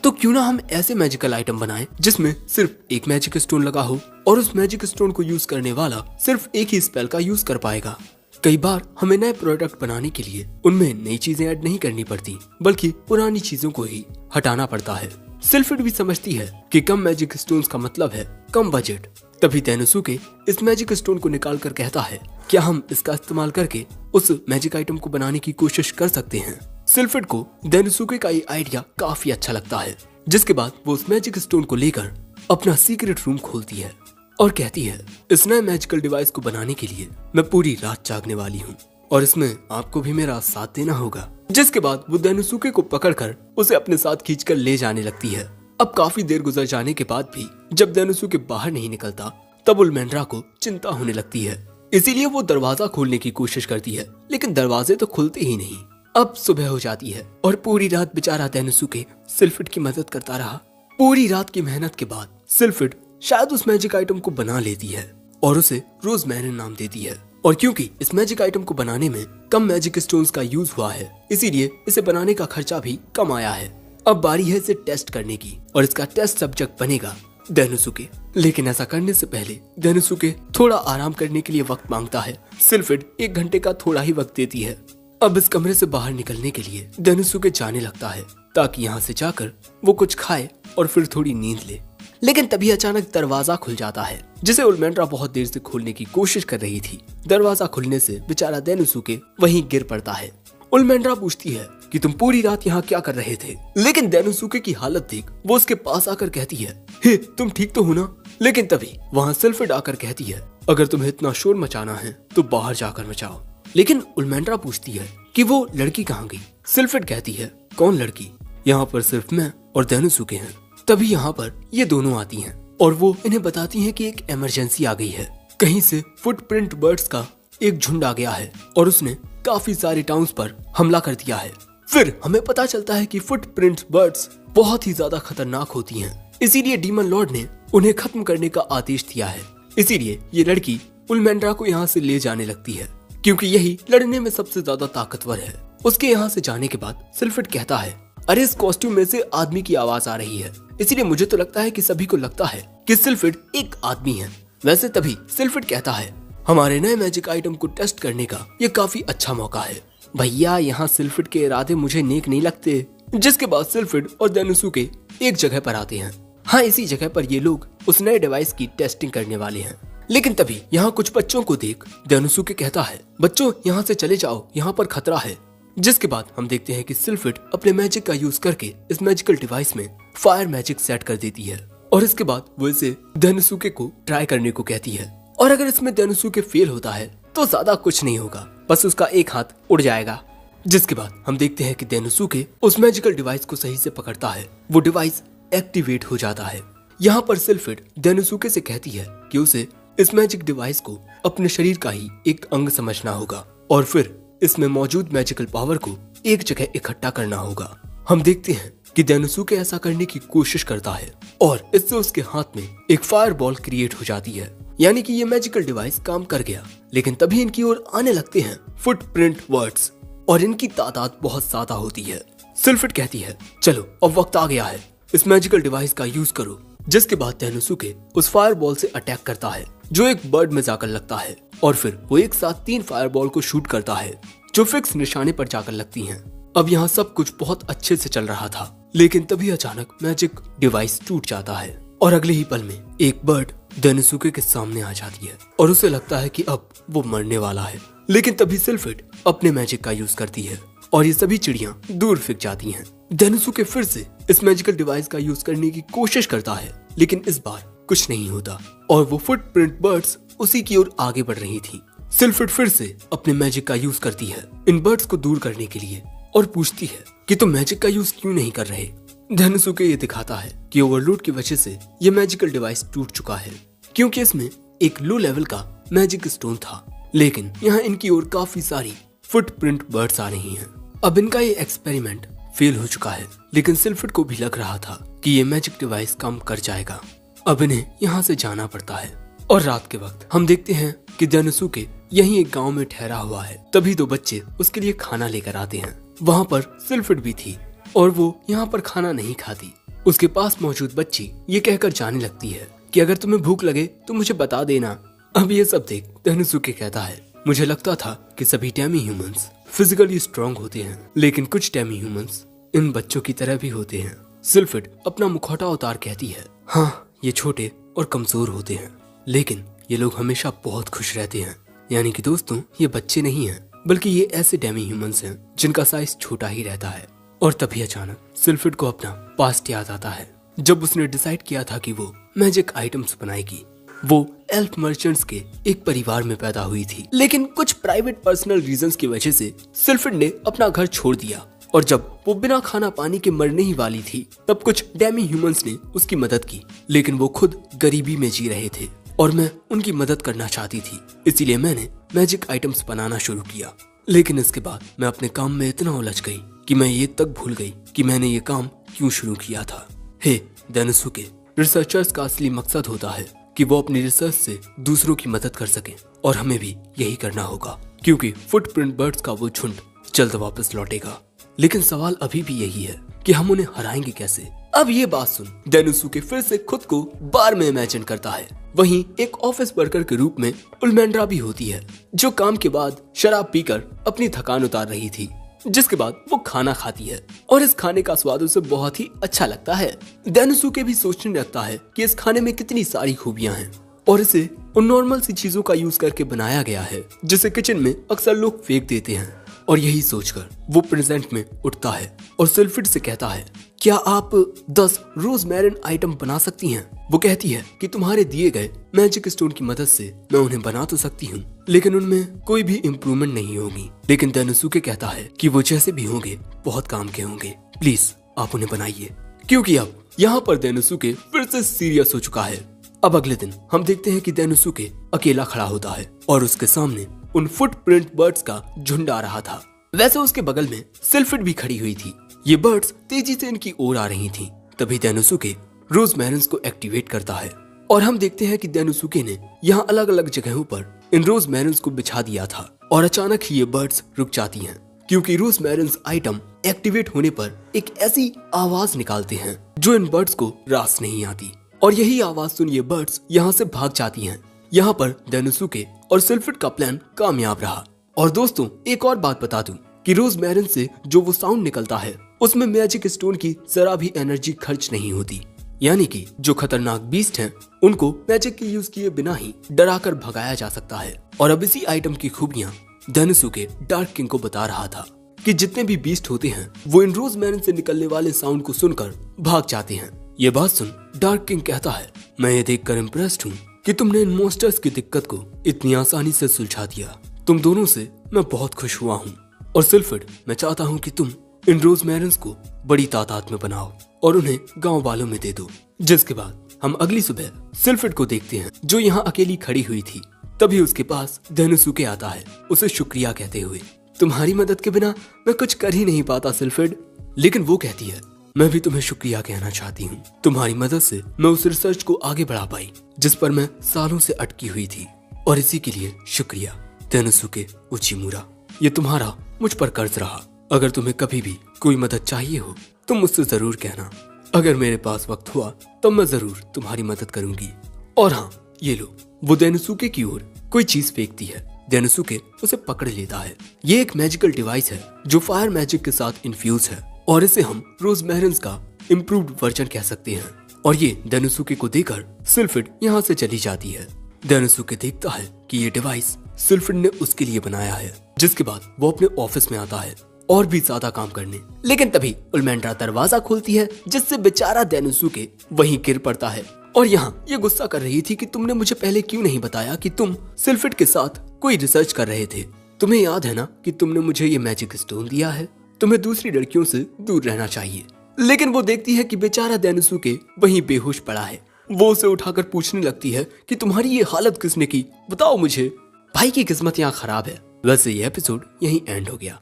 तो क्यों ना हम ऐसे मैजिकल आइटम बनाएं जिसमें सिर्फ एक मैजिक स्टोन लगा हो और उस मैजिक स्टोन को यूज करने वाला सिर्फ एक ही स्पेल का यूज कर पाएगा। कई बार हमें नए प्रोडक्ट बनाने के लिए उनमें नई चीजें ऐड नहीं करनी पड़ती, बल्कि पुरानी चीजों को ही हटाना पड़ता है। सिल्फिड भी समझती है कि कम मैजिक स्टोन्स का मतलब है कम बजट। तभी डेनोसुके इस मैजिक स्टोन को निकाल कर कहता है क्या हम इसका इस्तेमाल करके उस मैजिक आइटम को बनाने की कोशिश कर सकते हैं। सिल्फिड को डेनोसुके का ये आइडिया काफी अच्छा लगता है, जिसके बाद वो उस मैजिक स्टोन को लेकर अपना सीक्रेट रूम खोलती है और कहती है इस नए मैजिकल डिवाइस को बनाने के लिए मैं पूरी रात जागने वाली हूँ और इसमें आपको भी मेरा साथ देना होगा। जिसके बाद वो डेनोसुके को पकड़कर उसे अपने साथ खींचकर ले जाने लगती है। अब काफी देर गुजर जाने के बाद भी जब डेनोसुके बाहर नहीं निकलता तब उल्मेंड्रा को चिंता होने लगती है, इसीलिए वो दरवाजा खोलने की कोशिश करती है, लेकिन दरवाजे तो खुलते ही नहीं। अब सुबह हो जाती है और पूरी रात बेचारा डेनोसुके सिल्फिड की मदद करता रहा। पूरी रात की मेहनत के बाद सिल्फिड शायद उस मैजिक आइटम को बना लेती है और उसे रोजमेरिन नाम देती है। और क्योंकि इस मैजिक आइटम को बनाने में कम मैजिक स्टोन्स का यूज हुआ है, इसीलिए इसे बनाने का खर्चा भी कम आया है। अब बारी है इसे टेस्ट करने की और इसका टेस्ट सब्जेक्ट बनेगा डेनोसुके। लेकिन ऐसा करने से पहले डेनोसुके थोड़ा आराम करने के लिए वक्त मांगता है। सिल्फिड 1 घंटे का थोड़ा ही वक्त देती है। अब इस कमरे से बाहर निकलने के लिए डेनोसुके जाने लगता है ताकि यहाँ से जाकर वो कुछ खाए और फिर थोड़ी नींद ले। लेकिन तभी अचानक दरवाजा खुल जाता है, जिसे उल्मेंड्रा बहुत देर से खोलने की कोशिश कर रही थी। दरवाजा खुलने से बेचारा डेनोसुके वहीं गिर पड़ता है। उल्मेंड्रा पूछती है कि तुम पूरी रात यहाँ क्या कर रहे थे, लेकिन डेनोसुके की हालत देख वो उसके पास आकर कहती है हे तुम ठीक तो हो ना। लेकिन तभी वहाँ सिल्फिड आकर कहती है अगर तुम्हें इतना शोर मचाना है तो बाहर जाकर मचाओ। लेकिन उल्मेंड्रा पूछती है कि वो लड़की कहाँ गई। सिल्फिड कहती है कौन लड़की, यहाँ पर सिर्फ मैं और डेनोसुके हैं। तभी यहाँ पर ये दोनों आती हैं और वो इन्हें बताती हैं कि एक इमरजेंसी आ गई है। कहीं से फुटप्रिंट बर्ड्स का एक झुंड आ गया है और उसने काफी सारे टाउन्स पर हमला कर दिया है। फिर हमें पता चलता है कि फुटप्रिंट बर्ड्स बहुत ही ज्यादा खतरनाक होती हैं, इसीलिए डीमन लॉर्ड ने उन्हें खत्म करने का आदेश दिया है। इसीलिए ये लड़की उल्मेंड्रा को यहाँ से ले जाने लगती है, क्योंकि यही लड़ने में सबसे ज्यादा ताकतवर है। उसके यहाँ से जाने के बाद सिल्फिड कहता है अरे इस कॉस्ट्यूम में से आदमी की आवाज आ रही है, इसीलिए मुझे तो लगता है कि सभी को लगता है कि सिल्फिड एक आदमी है। वैसे तभी सिल्फिड कहता है हमारे नए मैजिक आइटम को टेस्ट करने का ये काफी अच्छा मौका है। भैया यहाँ सिल्फिड के इरादे मुझे नेक नहीं लगते। जिसके बाद सिल्फिड और डेनोसुके एक जगह पर आते हैं। हाँ, इसी जगह पर ये लोग उस नए डिवाइस की टेस्टिंग करने वाले हैं। लेकिन तभी यहाँ कुछ बच्चों को देख डेनोसुके कहता है बच्चों यहाँ से चले जाओ, यहाँ पर खतरा है। जिसके बाद हम देखते हैं कि सिल्फिड अपने मैजिक का यूज करके इस मैजिकल डिवाइस में फायर मैजिक सेट कर देती है और इसके बाद वो इसे डेनोसुके को ट्राई करने को कहती है। और अगर इसमें डेनोसुके फेल होता है तो ज्यादा कुछ नहीं होगा, बस उसका एक हाथ उड़ जाएगा। जिसके बाद हम देखते हैं कि डेनोसुके उस मैजिकल डिवाइस को सही से पकड़ता है, वो डिवाइस एक्टिवेट हो जाता है। यहाँ पर सिल्फिड डेनोसुके से कहती है कि उसे इस मैजिक डिवाइस को अपने शरीर का ही एक अंग समझना होगा और फिर इसमें मौजूद मैजिकल पावर को एक जगह इकट्ठा करना होगा। हम देखते हैं कि डेनोसुके ऐसा करने की कोशिश करता है और इससे उसके हाथ में एक फायर बॉल क्रिएट हो जाती है। यानी कि ये मैजिकल डिवाइस काम कर गया। लेकिन तभी इनकी ओर आने लगते हैं फुटप्रिंट बर्ड्स और इनकी तादाद बहुत ज्यादा होती है। सिल्फिड कहती है, चलो अब वक्त आ गया है, इस मैजिकल डिवाइस का यूज करो। जिसके बाद तेनोसुके उस फायरबॉल से अटैक करता है जो एक बर्ड में जाकर लगता है और फिर वो एक साथ 3 फायरबॉल को शूट करता है जो फिक्स निशाने पर जाकर लगती हैं। अब यहाँ सब कुछ बहुत अच्छे से चल रहा था, लेकिन तभी अचानक मैजिक डिवाइस टूट जाता है और अगले ही पल में एक बर्ड तेनोसुके के सामने आ जाती है और उसे लगता है कि अब वो मरने वाला है। लेकिन तभी सिल्फिड अपने मैजिक का यूज करती है और ये सभी चिड़ियां दूर फेंक जाती हैं। तेनोसुके फिर से इस मैजिकल डिवाइस का यूज करने की कोशिश करता है, लेकिन इस बार कुछ नहीं होता और वो फुटप्रिंट बर्ड्स उसी की ओर आगे बढ़ रही थी। सिल्फिड फिर से अपने मैजिक का यूज करती है इन बर्ड्स को दूर करने के लिए और पूछती है कि तुम मैजिक का यूज क्यों नहीं कर रहे। तेनोसुके ये दिखाता है कि ओवरलोड की वजह से ये मैजिकल डिवाइस टूट चुका है क्योंकि इसमें एक लो लेवल का मैजिक स्टोन था। लेकिन यहाँ इनकी ओर काफी सारी फुटप्रिंट बर्ड्स आ रही हैं। अब इनका ये एक्सपेरिमेंट फेल हो चुका है, लेकिन सिल्फिड को भी लग रहा था कि ये मैजिक डिवाइस काम कर जाएगा। अब इन्हें यहाँ से जाना पड़ता है और रात के वक्त हम देखते हैं कि तेनोसुके यहीं एक गांव में ठहरा हुआ है। तभी 2 बच्चे उसके लिए खाना लेकर आते हैं। वहाँ पर सिल्फिड भी थी और वो यहाँ पर खाना नहीं खाती। उसके पास मौजूद बच्ची ये कहकर जाने लगती है कि अगर तुम्हें भूख लगे तो मुझे बता देना। अब ये सब देख तेनोसुके कहता है, मुझे लगता था कि सभी डेमी ह्यूमंस फिजिकली स्ट्रांग होते हैं, लेकिन कुछ डेमी ह्यूमंस इन बच्चों की तरह भी होते हैं। सिल्फिड अपना मुखौटा उतार कहती है, हाँ ये छोटे और कमजोर होते हैं, लेकिन ये लोग हमेशा बहुत खुश रहते हैं। यानी कि दोस्तों ये बच्चे नहीं हैं, बल्कि ये ऐसे डेमी ह्यूमंस हैं जिनका साइज छोटा ही रहता है। और तभी अचानक सिल्फिड को अपना पास्ट याद आता है, जब उसने डिसाइड किया था कि वो मैजिक आइटम्स बनाएगी। वो एल्फ मर्चेंट्स के एक परिवार में पैदा हुई थी, लेकिन कुछ प्राइवेट पर्सनल रीजंस की वजह से सिल्फिड ने अपना घर छोड़ दिया और जब वो बिना खाना पानी के मरने ही वाली थी तब कुछ डेमी ह्यूमंस ने उसकी मदद की। लेकिन वो खुद गरीबी में जी रहे थे और मैं उनकी मदद करना चाहती थी, इसीलिए मैंने मैजिक आइटम्स बनाना शुरू किया। लेकिन इसके बाद मैं अपने काम में इतना उलझ गई कि मैं ये तक भूल गई कि मैंने ये काम क्यों शुरू किया था। हे तेनोसुके, रिसर्चर्स का असली मकसद होता है कि वो अपनी रिसर्च से दूसरों की मदद कर सके और हमें भी यही करना होगा क्योंकि फुटप्रिंट बर्ड्स का वो झुंड जल्द वापस लौटेगा। लेकिन सवाल अभी भी यही है कि हम उन्हें हराएंगे कैसे। अब ये बात सुन तेनोसुके फिर से खुद को बार में इमेजिन करता है। वहीं एक ऑफिस वर्कर के रूप में उल्मेंड्रा भी होती है जो काम के बाद शराब पीकर अपनी थकान उतार रही थी। जिसके बाद वो खाना खाती है और इस खाने का स्वाद उसे बहुत ही अच्छा लगता है। तेनोसुके भी सोचने लगता है कि इस खाने में कितनी सारी खूबियां हैं और इसे उन नॉर्मल सी चीजों का यूज करके बनाया गया है जिसे किचन में अक्सर लोग फेंक देते हैं। और यही सोचकर वो प्रेजेंट में उठता है और सिल्फिड से कहता है, क्या आप 10 रोजमेरिन आइटम बना सकती हैं? वो कहती है कि तुम्हारे दिए गए मैजिक स्टोन की मदद से मैं उन्हें बना तो सकती हूँ, लेकिन उनमें कोई भी इम्प्रूवमेंट नहीं होगी। लेकिन तेनोसुके कहता है कि वो जैसे भी होंगे बहुत काम के होंगे, प्लीज आप उन्हें बनाइए। क्योंकि अब यहाँ पर तेनोसुके फिर से सीरियस हो चुका है। अब अगले दिन हम देखते हैं कि तेनोसुके अकेला खड़ा होता है और उसके सामने उन फुटप्रिंट बर्ड्स का झुंड आ रहा था। वैसे उसके बगल में सिल्फिड भी खड़ी हुई थी। ये बर्ड्स तेजी से इनकी ओर आ रही थी। तभी तेनोसुके रोजमेरिन्स को एक्टिवेट करता है और हम देखते हैं कि तेनोसुके ने यहाँ अलग अलग जगहों पर इन रोजमेरिन्स को बिछा दिया था और अचानक ही ये बर्ड्स रुक जाती हैं क्योंकि रोजमेरिन्स आइटम एक्टिवेट होने पर एक ऐसी आवाज निकालते हैं जो इन बर्ड्स को रास नहीं आती और यही आवाज सुन ये बर्ड्स यहाँ से भाग जाती हैं। यहाँ पर तेनोसुके और सिल्फिड का प्लान कामयाब रहा। और दोस्तों एक और बात बता दूं कि रोजमेरिन से जो वो साउंड निकलता है उसमें मैजिक स्टोन की जरा भी एनर्जी खर्च नहीं होती, यानी कि जो खतरनाक बीस्ट हैं उनको मैजिक के यूज किए बिना ही डरा कर भगाया जा सकता है। और अब इसी आइटम की खूबियां तेनोसुके डार्क किंग को बता रहा था कि जितने भी बीस्ट होते हैं वो इन रोजमेरिन से निकलने वाले साउंड को सुनकर भाग जाते हैं। ये बात सुन डार्क किंग कहता है, मैं ये देखकर इम्प्रेस्ड हूँ कि तुमने इन मॉन्स्टर्स की दिक्कत को इतनी आसानी से सुलझा दिया। तुम दोनों से मैं बहुत खुश हुआ हूँ और सिल्फिड मैं चाहता हूँ कि तुम इन रोजमेरिन्स को बड़ी तादाद में बनाओ और उन्हें गांव वालों में दे दो। जिसके बाद हम अगली सुबह सिल्फिड को देखते हैं जो यहाँ अकेली खड़ी हुई थी। तभी उसके पास तेनोसुके आता है उसे शुक्रिया कहते हुए, तुम्हारी मदद के बिना मैं कुछ कर ही नहीं पाता सिल्फिड। लेकिन वो कहती है, मैं भी तुम्हें शुक्रिया कहना चाहती हूँ। तुम्हारी मदद से मैं उस रिसर्च को आगे बढ़ा पाई जिस पर मैं सालों से अटकी हुई थी, और इसी के लिए शुक्रिया तेनोसुके उचिमुरा। ये तुम्हारा मुझ पर कर्ज रहा। अगर तुम्हें कभी भी कोई मदद चाहिए हो तुम मुझसे जरूर कहना। अगर मेरे पास वक्त हुआ तो मैं जरूर तुम्हारी मदद करूंगी। और हाँ, ये लो। वो तेनोसुके की ओर कोई चीज फेंकती है। तेनोसुके उसे पकड़ लेता है। ये एक मैजिकल डिवाइस है जो फायर मैजिक के साथ इन्फ्यूज है, और इसे हम रोजमेरिन्स का इम्प्रूव्ड वर्जन कह सकते हैं। और ये तेनोसुके को देकर सिल्फिड यहाँ से चली जाती है। तेनोसुके देखता है कि ये डिवाइस सिल्फिड ने उसके लिए बनाया है, जिसके बाद वो अपने ऑफिस में आता है और भी ज्यादा काम करने। लेकिन तभी उल्मेंड्रा दरवाजा खोलती है, जिससे बेचारा तेनोसुके वहीं गिर पड़ता है। और यहाँ ये गुस्सा कर रही थी कि तुमने मुझे पहले क्यों नहीं बताया कि तुम सिल्फिड के साथ कोई रिसर्च कर रहे थे। तुम्हें याद है ना कि तुमने मुझे ये मैजिक स्टोन दिया है। तुम्हें दूसरी लड़कियों से दूर रहना चाहिए। लेकिन वो देखती है कि बेचारा तेनोसुके वहीं बेहोश पड़ा है। वो उसे उठाकर पूछने लगती है कि तुम्हारी ये हालत किसने की, बताओ मुझे। भाई की किस्मत यहाँ खराब है। वैसे ये एपिसोड यहीं एंड हो गया।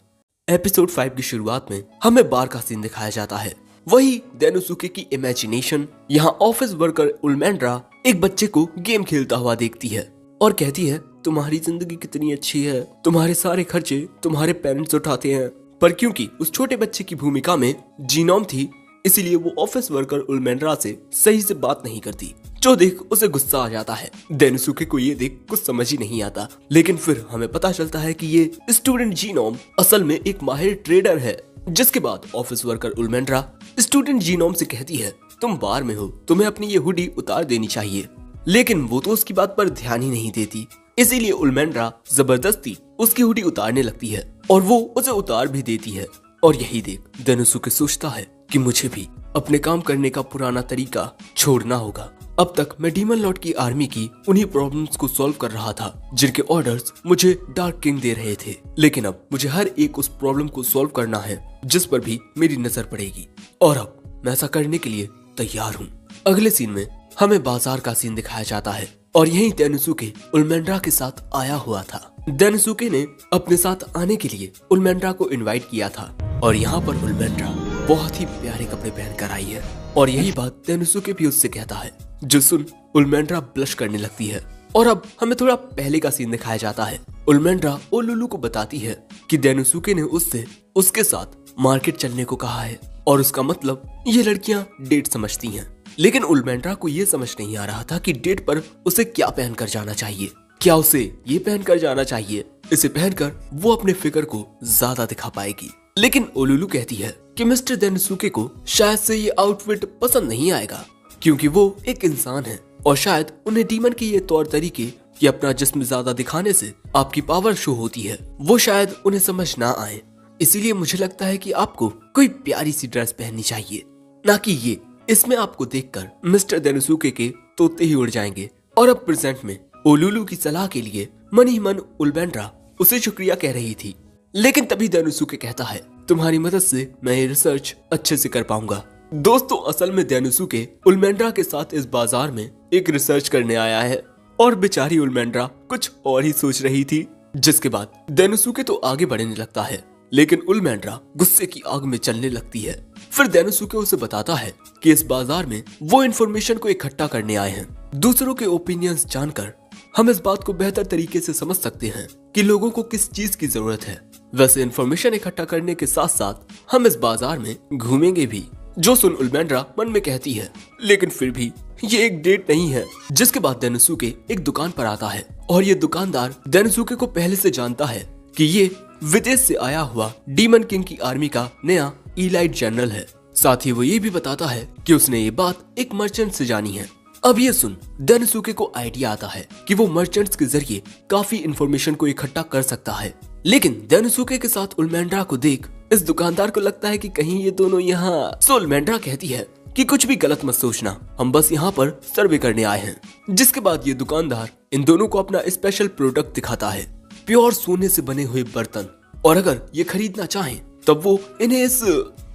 एपिसोड 5 की शुरुआत में हमें बार का सीन दिखाया जाता है। वही तेनोसुके की इमेजिनेशन। यहाँ ऑफिस वर्कर उल्मेंड्रा एक बच्चे को गेम खेलता हुआ देखती है और कहती है, तुम्हारी जिंदगी कितनी अच्छी है, तुम्हारे सारे खर्चे तुम्हारे पेरेंट्स उठाते हैं। पर क्योंकि उस छोटे बच्चे की भूमिका में जीनोम थी, इसीलिए वो ऑफिस वर्कर उल्मेंड्रा से सही से बात नहीं करती, जो देख उसे गुस्सा आ जाता है। तेनोसुके को ये देख कुछ समझ ही नहीं आता। लेकिन फिर हमें पता चलता है कि ये स्टूडेंट जीनोम असल में एक माहिर ट्रेडर है। जिसके बाद ऑफिस वर्कर उल्मेंड्रा स्टूडेंट जीनोम से कहती है, तुम बार में हो, तुम्हें अपनी ये हुडी उतार देनी चाहिए। लेकिन वो तो उसकी बात पर ध्यान ही नहीं देती। इसीलिए उल्मेंड्रा जबरदस्ती उसकी हुडी उतारने लगती है और वो उसे उतार भी देती है। और यही देख तेनोसुके सोचता है कि मुझे भी अपने काम करने का पुराना तरीका छोड़ना होगा। अब तक मैं डीमन लॉर्ड की आर्मी की उन्हीं प्रॉब्लम्स को सॉल्व कर रहा था जिनके ऑर्डर्स मुझे डार्क किंग दे रहे थे। लेकिन अब मुझे हर एक उस प्रॉब्लम को सॉल्व करना है जिस पर भी मेरी नजर पड़ेगी, और अब मैं ऐसा करने के लिए तैयार हूँ। अगले सीन में हमें बाजार का सीन दिखाया जाता है और यहीं तेनोसुके उल्मेंड्रा के साथ आया हुआ था। तेनोसुके ने अपने साथ आने के लिए उल्मेंड्रा को इनवाइट किया था और यहाँ पर उल्मेंड्रा बहुत ही प्यारे कपड़े पहनकर आई है। और यही बात तेनोसुके भी उससे कहता है, जो सुन उल्मेंड्रा ब्लश करने लगती है। और अब हमें थोड़ा पहले का सीन दिखाया जाता है। उल्मेंड्रा ओलुलु को बताती है कि तेनोसुके ने उससे उसके साथ मार्केट चलने को कहा है और उसका मतलब ये लड़कियां डेट समझती हैं। लेकिन उल्मेंड्रा को ये समझ नहीं आ रहा था कि डेट पर उसे क्या पहनकर जाना चाहिए। क्या उसे ये पहनकर जाना चाहिए? इसे पहनकर वो अपने फिगर को ज्यादा दिखा पाएगी। लेकिन ओलुलु कहती है कि मिस्टर तेनोसुके को शायद से ये आउटफिट पसंद नहीं आएगा, क्योंकि वो एक इंसान है और शायद उन्हें डीमन के ये तौर तरीके कि अपना जिस्म ज्यादा दिखाने से आपकी पावर शो होती है, वो शायद उन्हें समझ ना आए। इसीलिए मुझे लगता है कि आपको कोई प्यारी सी ड्रेस पहननी चाहिए, ना कि ये। इसमें आपको देखकर मिस्टर तेनोसुके के तोते ही उड़ जाएंगे। और अब प्रेजेंट में ओलुलु की सलाह के लिए मन ही मन उल्मेंड्रा उसे शुक्रिया कह रही थी। लेकिन तभी तेनोसुके कहता है, तुम्हारी मदद से मैं ये रिसर्च अच्छे से कर पाऊंगा। दोस्तों, असल में तेनोसुके उल्मेंड्रा के साथ इस बाजार में एक रिसर्च करने आया है और बेचारी उल्मेंड्रा कुछ और ही सोच रही थी। जिसके बाद तेनोसुके तो आगे बढ़ने लगता है, लेकिन उल्मेंड्रा गुस्से की आग में चलने लगती है। फिर तेनोसुके उसे बताता है कि इस बाजार में वो इन्फॉर्मेशन को इकट्ठा करने आए हैं। दूसरों के ओपिनियंस जानकर हम इस बात को बेहतर तरीके से समझ सकते हैं कि लोगों को किस चीज की जरूरत है। वैसे इन्फॉर्मेशन इकट्ठा करने के साथ साथ हम इस बाजार में घूमेंगे भी, जो सुन उल्मेंड्रा मन में कहती है, लेकिन फिर भी ये एक डेट नहीं है। जिसके बाद तेनोसुके एक दुकान पर आता है और ये दुकानदार तेनोसुके को पहले से जानता है कि ये विदेश से आया हुआ डीमन किंग की आर्मी का नया इलाइट जनरल है। साथ ही वो ये भी बताता है कि उसने ये बात एक मर्चेंट से जानी है। अब ये सुन तेनोसुके को आइडिया आता है कि वो मर्चेंट्स के जरिए काफी इंफॉर्मेशन को इकट्ठा कर सकता है। लेकिन तेनोसुके के साथ उल्मेंड्रा को देख इस दुकानदार को लगता है कि कहीं ये दोनों यहाँ। सो उल्मेंड्रा कहती है कि कुछ भी गलत मत सोचना, हम बस यहाँ पर सर्वे करने आए हैं। जिसके बाद ये दुकानदार इन दोनों को अपना स्पेशल प्रोडक्ट दिखाता है, प्योर सोने से बने हुए बर्तन। और अगर ये खरीदना चाहें तब वो इन्हें इस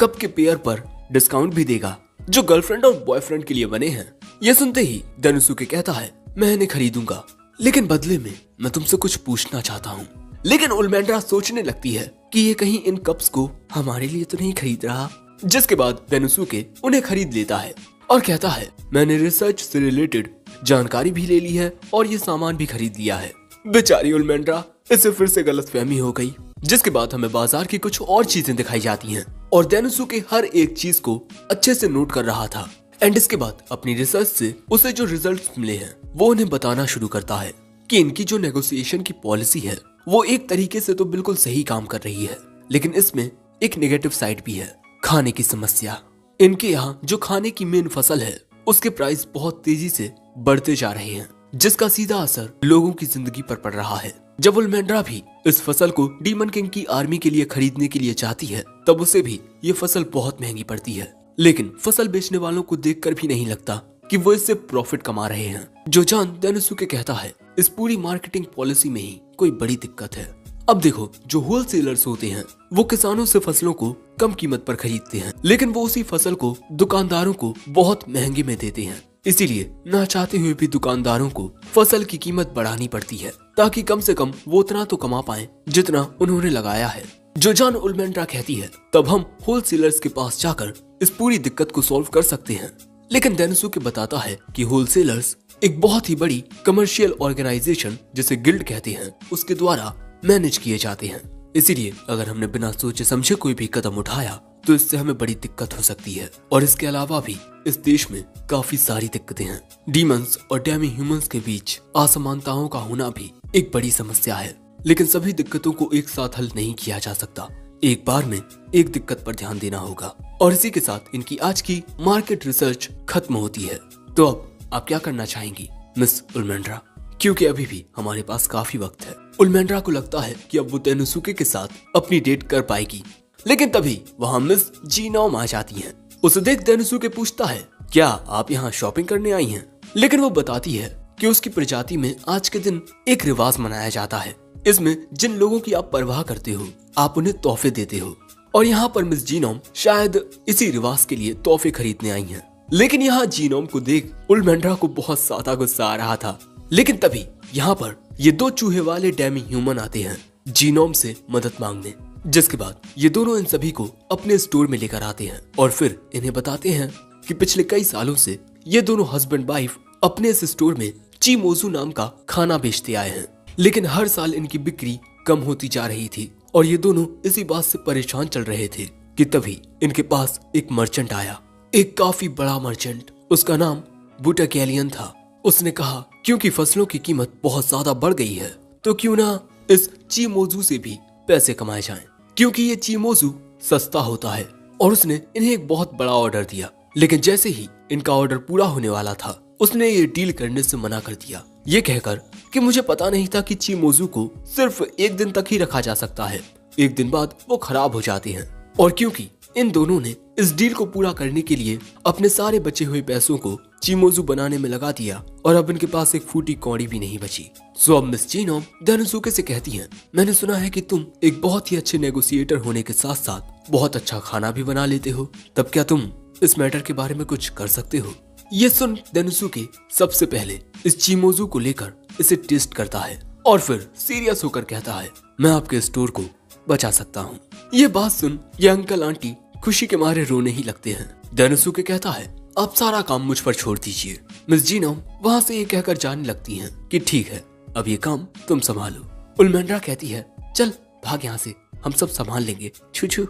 कप के पेयर पर डिस्काउंट भी देगा, जो गर्लफ्रेंड और बॉयफ्रेंड के लिए बने हैं। ये सुनते ही तेनोसुके कहता है, मैं इन्हें खरीदूंगा, लेकिन बदले में मैं तुमसे कुछ पूछना चाहता हूँ। लेकिन उल्मेंड्रा सोचने लगती है कि ये कहीं इन कप्स को हमारे लिए तो नहीं खरीद रहा। जिसके बाद डेनोसुके उन्हें खरीद लेता है और कहता है, मैंने रिसर्च से रिलेटेड जानकारी भी ले ली है और ये सामान भी खरीद लिया है। बेचारी उल्मेंड्रा, इसे फिर से गलतफहमी हो गई। जिसके बाद हमें बाजार की कुछ और चीजें दिखाई जाती हैं और डेनोसुके हर एक चीज को अच्छे से नोट कर रहा था। एंड इसके बाद अपनी रिसर्च से उसे जो रिजल्ट्स मिले हैं वो उन्हें बताना शुरू करता है कि इनकी जो नेगोशिएशन की पॉलिसी है वो एक तरीके से तो बिल्कुल सही काम कर रही है, लेकिन इसमें एक नेगेटिव साइड भी है, खाने की समस्या। इनके यहाँ जो खाने की मेन फसल है उसके प्राइस बहुत तेजी से बढ़ते जा रहे हैं, जिसका सीधा असर लोगों की जिंदगी पर पड़ रहा है। जब उल्मेंड्रा भी इस फसल को डीमन किंग की आर्मी के लिए खरीदने के लिए चाहती है तब उसे भी ये फसल बहुत महंगी पड़ती है, लेकिन फसल बेचने वालों को देखकर भी नहीं लगता कि वो इससे प्रॉफिट कमा रहे हैं। जो जान डेनोसुके कहता है, इस पूरी मार्केटिंग पॉलिसी में ही कोई बड़ी दिक्कत है। अब देखो, जो होलसेलर्स होते हैं वो किसानों से फसलों को कम कीमत पर खरीदते हैं, लेकिन वो उसी फसल को दुकानदारों को बहुत महंगे में देते हैं। इसीलिए ना चाहते हुए भी दुकानदारों को फसल की कीमत बढ़ानी पड़ती है ताकि कम से कम वो उतना तो कमा पाएं जितना उन्होंने लगाया है। जो जान उल्मेंड्रा कहती है, तब हम होलसेलर्स के पास जाकर इस पूरी दिक्कत को सॉल्व कर सकते हैं। लेकिन डेनोसुके बताता है कि होलसेलर्स एक बहुत ही बड़ी कमर्शियल ऑर्गेनाइजेशन जिसे गिल्ड कहते हैं उसके द्वारा मैनेज किए जाते हैं। इसीलिए अगर हमने बिना सोचे समझे कोई भी कदम उठाया तो इससे हमें बड़ी दिक्कत हो सकती है। और इसके अलावा भी इस देश में काफी सारी दिक्कतें हैं। डीमंस और डेमी ह्यूमंस के बीच असमानताओं का होना भी एक बड़ी समस्या है, लेकिन सभी दिक्कतों को एक साथ हल नहीं किया जा सकता। एक बार में एक दिक्कत पर ध्यान देना होगा। और इसी के साथ इनकी आज की मार्केट रिसर्च खत्म होती है। तो अब आप क्या करना चाहेंगी मिस उल्मेंड्रा? क्योंकि अभी भी हमारे पास काफी वक्त है। उल्मेंड्रा को लगता है कि अब वो डेनोसुके के साथ अपनी डेट कर पाएगी, लेकिन तभी वहाँ मिस जीनोम आ जाती हैं। उसे देख डेनोसुके पूछता है, क्या आप यहाँ शॉपिंग करने आई हैं? लेकिन वो बताती है कि उसकी प्रजाति में आज के दिन एक रिवाज मनाया जाता है। इसमें जिन लोगों की आप परवाह करते हो आप उन्हें तोहफे देते हो, और यहाँ पर मिस जीनोम शायद इसी रिवाज के लिए तोहफे खरीदने आई हैं। लेकिन यहाँ जीनोम को देख उल्मेंड्रा को बहुत ज्यादा गुस्सा आ रहा था। लेकिन तभी यहाँ पर ये दो चूहे वाले डेमी ह्यूमन आते हैं जीनोम से मदद मांगने, जिसके बाद ये दोनों इन सभी को अपने स्टोर में लेकर आते हैं और फिर इन्हें बताते हैं कि पिछले कई सालों से ये दोनों हस्बैंड वाइफ अपने इस स्टोर में चीमोजू नाम का खाना बेचते आए हैं, लेकिन हर साल इनकी बिक्री कम होती जा रही थी और ये दोनों इसी बात से परेशान चल रहे थे कि तभी इनके पास एक मर्चेंट आया, एक काफी बड़ा मर्चेंट। उसका नाम बुटाकेलियन था। उसने कहा, क्योंकि फसलों की कीमत बहुत ज्यादा बढ़ गई है तो क्यों ना इस चीमोजू से भी पैसे कमाए जाएं, क्योंकि ये चीमोजू सस्ता होता है। और उसने इन्हें एक बहुत बड़ा ऑर्डर दिया, लेकिन जैसे ही इनका ऑर्डर पूरा होने वाला था उसने ये डील करने से मना कर दिया, ये कहकर कि मुझे पता नहीं था कि चीमोजू को सिर्फ एक दिन तक ही रखा जा सकता है, एक दिन बाद वो खराब हो जाते हैं। और क्योंकि इन दोनों ने इस डील को पूरा करने के लिए अपने सारे बचे हुए पैसों को चीमोजू बनाने में लगा दिया और अब इनके पास एक फूटी कौड़ी भी नहीं बची। सो अब मिस जीनोम डेनोसुके से कहती हैं, मैंने सुना है कि तुम एक बहुत ही अच्छे नेगोशिएटर होने के साथ साथ बहुत अच्छा खाना भी बना लेते हो, तब क्या तुम इस मैटर के बारे में कुछ कर सकते हो? ये सुन डेनोसुके सबसे पहले इस चीमोजू को लेकर इसे टेस्ट करता है और फिर सीरियस होकर कहता है, मैं आपके स्टोर को बचा सकता हूँ। ये बात सुन ये अंकल आंटी खुशी के मारे रोने ही लगते हैं। डेनोसुके कहता है, आप सारा काम मुझ पर छोड़ दीजिए। मिस जीनोम वहाँ से ये कहकर जाने लगती हैं कि ठीक है, अब ये काम तुम संभालो। उल्मेंड्रा कहती है, चल भाग यहाँ से, हम सब संभाल लेंगे, छू छू।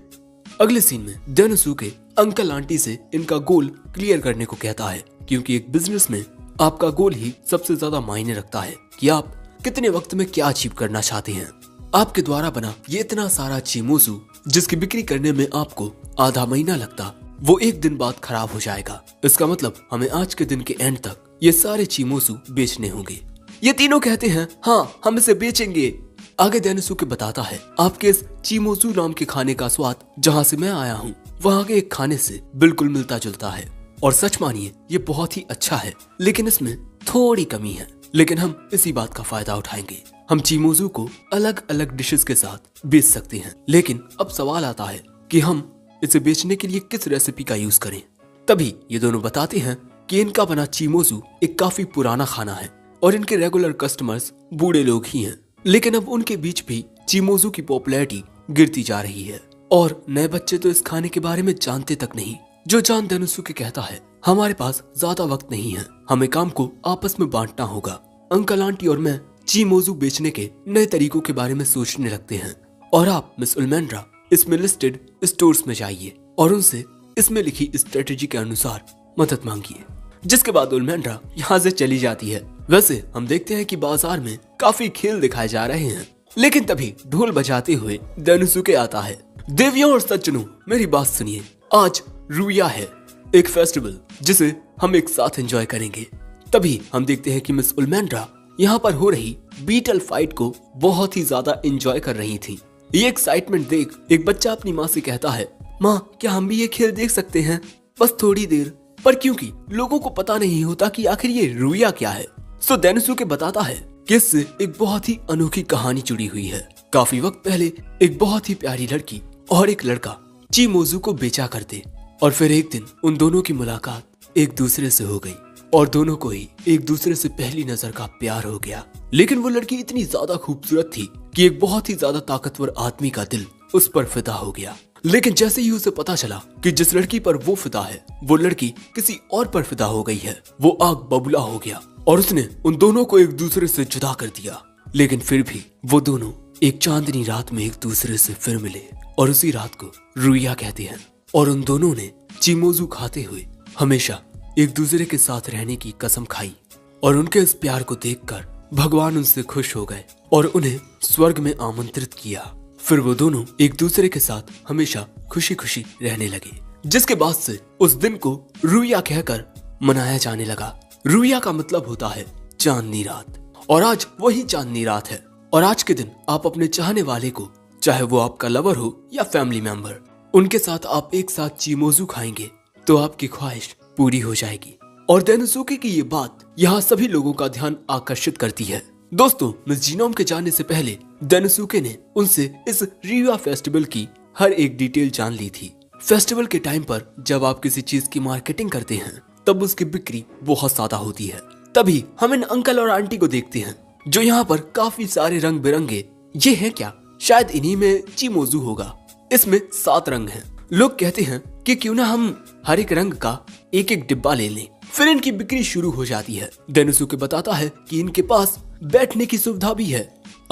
अगले सीन में डेनोसुके अंकल आंटी से इनका गोल क्लियर करने को कहता है, क्योंकि एक बिजनेस में आपका गोल ही सबसे ज्यादा मायने रखता है कि आप कितने वक्त में क्या अचीव करना चाहते हैं। आपके द्वारा बना ये इतना सारा चीमोजू जिसकी बिक्री करने में आपको आधा महीना लगता, वो एक दिन बाद खराब हो जाएगा। इसका मतलब हमें आज के दिन के एंड तक ये सारे चीमोजू बेचने होंगे। ये तीनों कहते हैं, हाँ हम इसे बेचेंगे। आगे डेनोसुके बताता है, आपके इस चीमोजू नाम के खाने का स्वाद जहाँ से मैं आया हूँ वहाँ के एक खाने से बिल्कुल मिलता जुलता है, और सच मानिए ये बहुत ही अच्छा है, लेकिन इसमें थोड़ी कमी है। लेकिन हम इसी बात का फायदा उठाएंगे। हम चीमोजू को अलग अलग डिशेस के साथ बेच सकते हैं, लेकिन अब सवाल आता है कि हम इसे बेचने के लिए किस रेसिपी का यूज करें। तभी ये दोनों बताते हैं कि इनका बना चीमोजू एक काफी पुराना खाना है और इनके रेगुलर कस्टमर्स बूढ़े लोग ही हैं, लेकिन अब उनके बीच भी चीमोजू की पॉपुलैरिटी गिरती जा रही है। और नए बच्चे तो इस खाने के बारे में जानते तक नहीं। जो जान डेनोसुके कहता है, हमारे पास ज्यादा वक्त नहीं है, हमें काम को आपस में बांटना होगा। अंकल आंटी और मैं चीमोजू बेचने के नए तरीकों के बारे में सोचने लगते हैं और आप मिस उलमेंड्रा इसमें लिस्टेड स्टोर्स में जाइए और उनसे इसमें लिखी स्ट्रेटेजी के अनुसार मदद मांगिए। जिसके बाद उलमेंड्रा यहाँ से चली जाती है। वैसे हम देखते हैं कि बाजार में काफी खेल दिखाए जा रहे हैं, लेकिन तभी ढोल बजाते हुए डेनोसुके आता है। देवियों और सज्जनों, मेरी बात सुनिए, आज रुया है, एक फेस्टिवल जिसे हम एक साथ एंजॉय करेंगे। तभी हम देखते हैं कि मिस उलमेंड्रा यहाँ पर हो रही बीटल फाइट को बहुत ही ज्यादा एंजॉय कर रही थी। ये एक्साइटमेंट देख एक बच्चा अपनी माँ से कहता है, माँ क्या हम भी ये खेल देख सकते हैं, बस थोड़ी देर। पर क्योंकि लोगों को पता नहीं होता कि आखिर ये रुया क्या है, सो डेनोसुके बताता है कि इससे एक बहुत ही अनोखी कहानी जुड़ी हुई है। काफी वक्त पहले एक बहुत ही प्यारी लड़की और एक लड़का चीमोजू को बेचा करते और फिर एक दिन उन दोनों की मुलाकात एक दूसरे से हो गई और दोनों को ही एक दूसरे से पहली नजर का प्यार हो गया। लेकिन वो लड़की इतनी ज्यादा खूबसूरत थी कि एक बहुत ही ज्यादा ताकतवर आदमी का दिल उस पर फिदा हो गया। लेकिन जैसे ही उसे पता चला कि जिस लड़की पर वो फिदा है वो लड़की किसी और पर फिदा हो गई है, वो आग बबूला हो गया और उसने उन दोनों को एक दूसरे से जुदा कर दिया। लेकिन फिर भी वो दोनों एक चांदनी रात में एक दूसरे से फिर मिले और उसी रात को रुया कहते हैं। और उन दोनों ने चीमोजू खाते हुए हमेशा एक दूसरे के साथ रहने की कसम खाई और उनके इस प्यार को देखकर भगवान उनसे खुश हो गए और उन्हें स्वर्ग में आमंत्रित किया। फिर वो दोनों एक दूसरे के साथ हमेशा खुशी खुशी रहने लगे। जिसके बाद से उस दिन को रुया कहकर मनाया जाने लगा। रुया का मतलब होता है चांदनी रात और आज वही चांदनी रात है। और आज के दिन आप अपने चाहने वाले को, चाहे वो आपका लवर हो या फैमिली मेंबर, उनके साथ आप एक साथ चीमोजू खाएंगे तो आपकी ख्वाहिश पूरी हो जाएगी। और डेनोसुके की ये बात यहाँ सभी लोगों का ध्यान आकर्षित करती है। दोस्तों, मिस जीनोम के जाने से पहले डेनोसुके ने उनसे इस रिवा फेस्टिवल की हर एक डिटेल जान ली थी। फेस्टिवल के टाइम पर जब आप किसी चीज की मार्केटिंग करते हैं तब उसकी बिक्री बहुत ज्यादा होती है। तभी हम इन अंकल और आंटी को देखते हैं जो यहाँ पर काफी सारे रंग बिरंगे, ये है क्या, शायद इन्हीं में चीमोजू होगा। इसमें 7 रंग हैं। लोग कहते हैं कि क्यों ना हम हर एक रंग का एक एक डिब्बा ले लें। फिर इनकी बिक्री शुरू हो जाती है। डेनोसुके बताता है कि इनके पास बैठने की सुविधा भी है,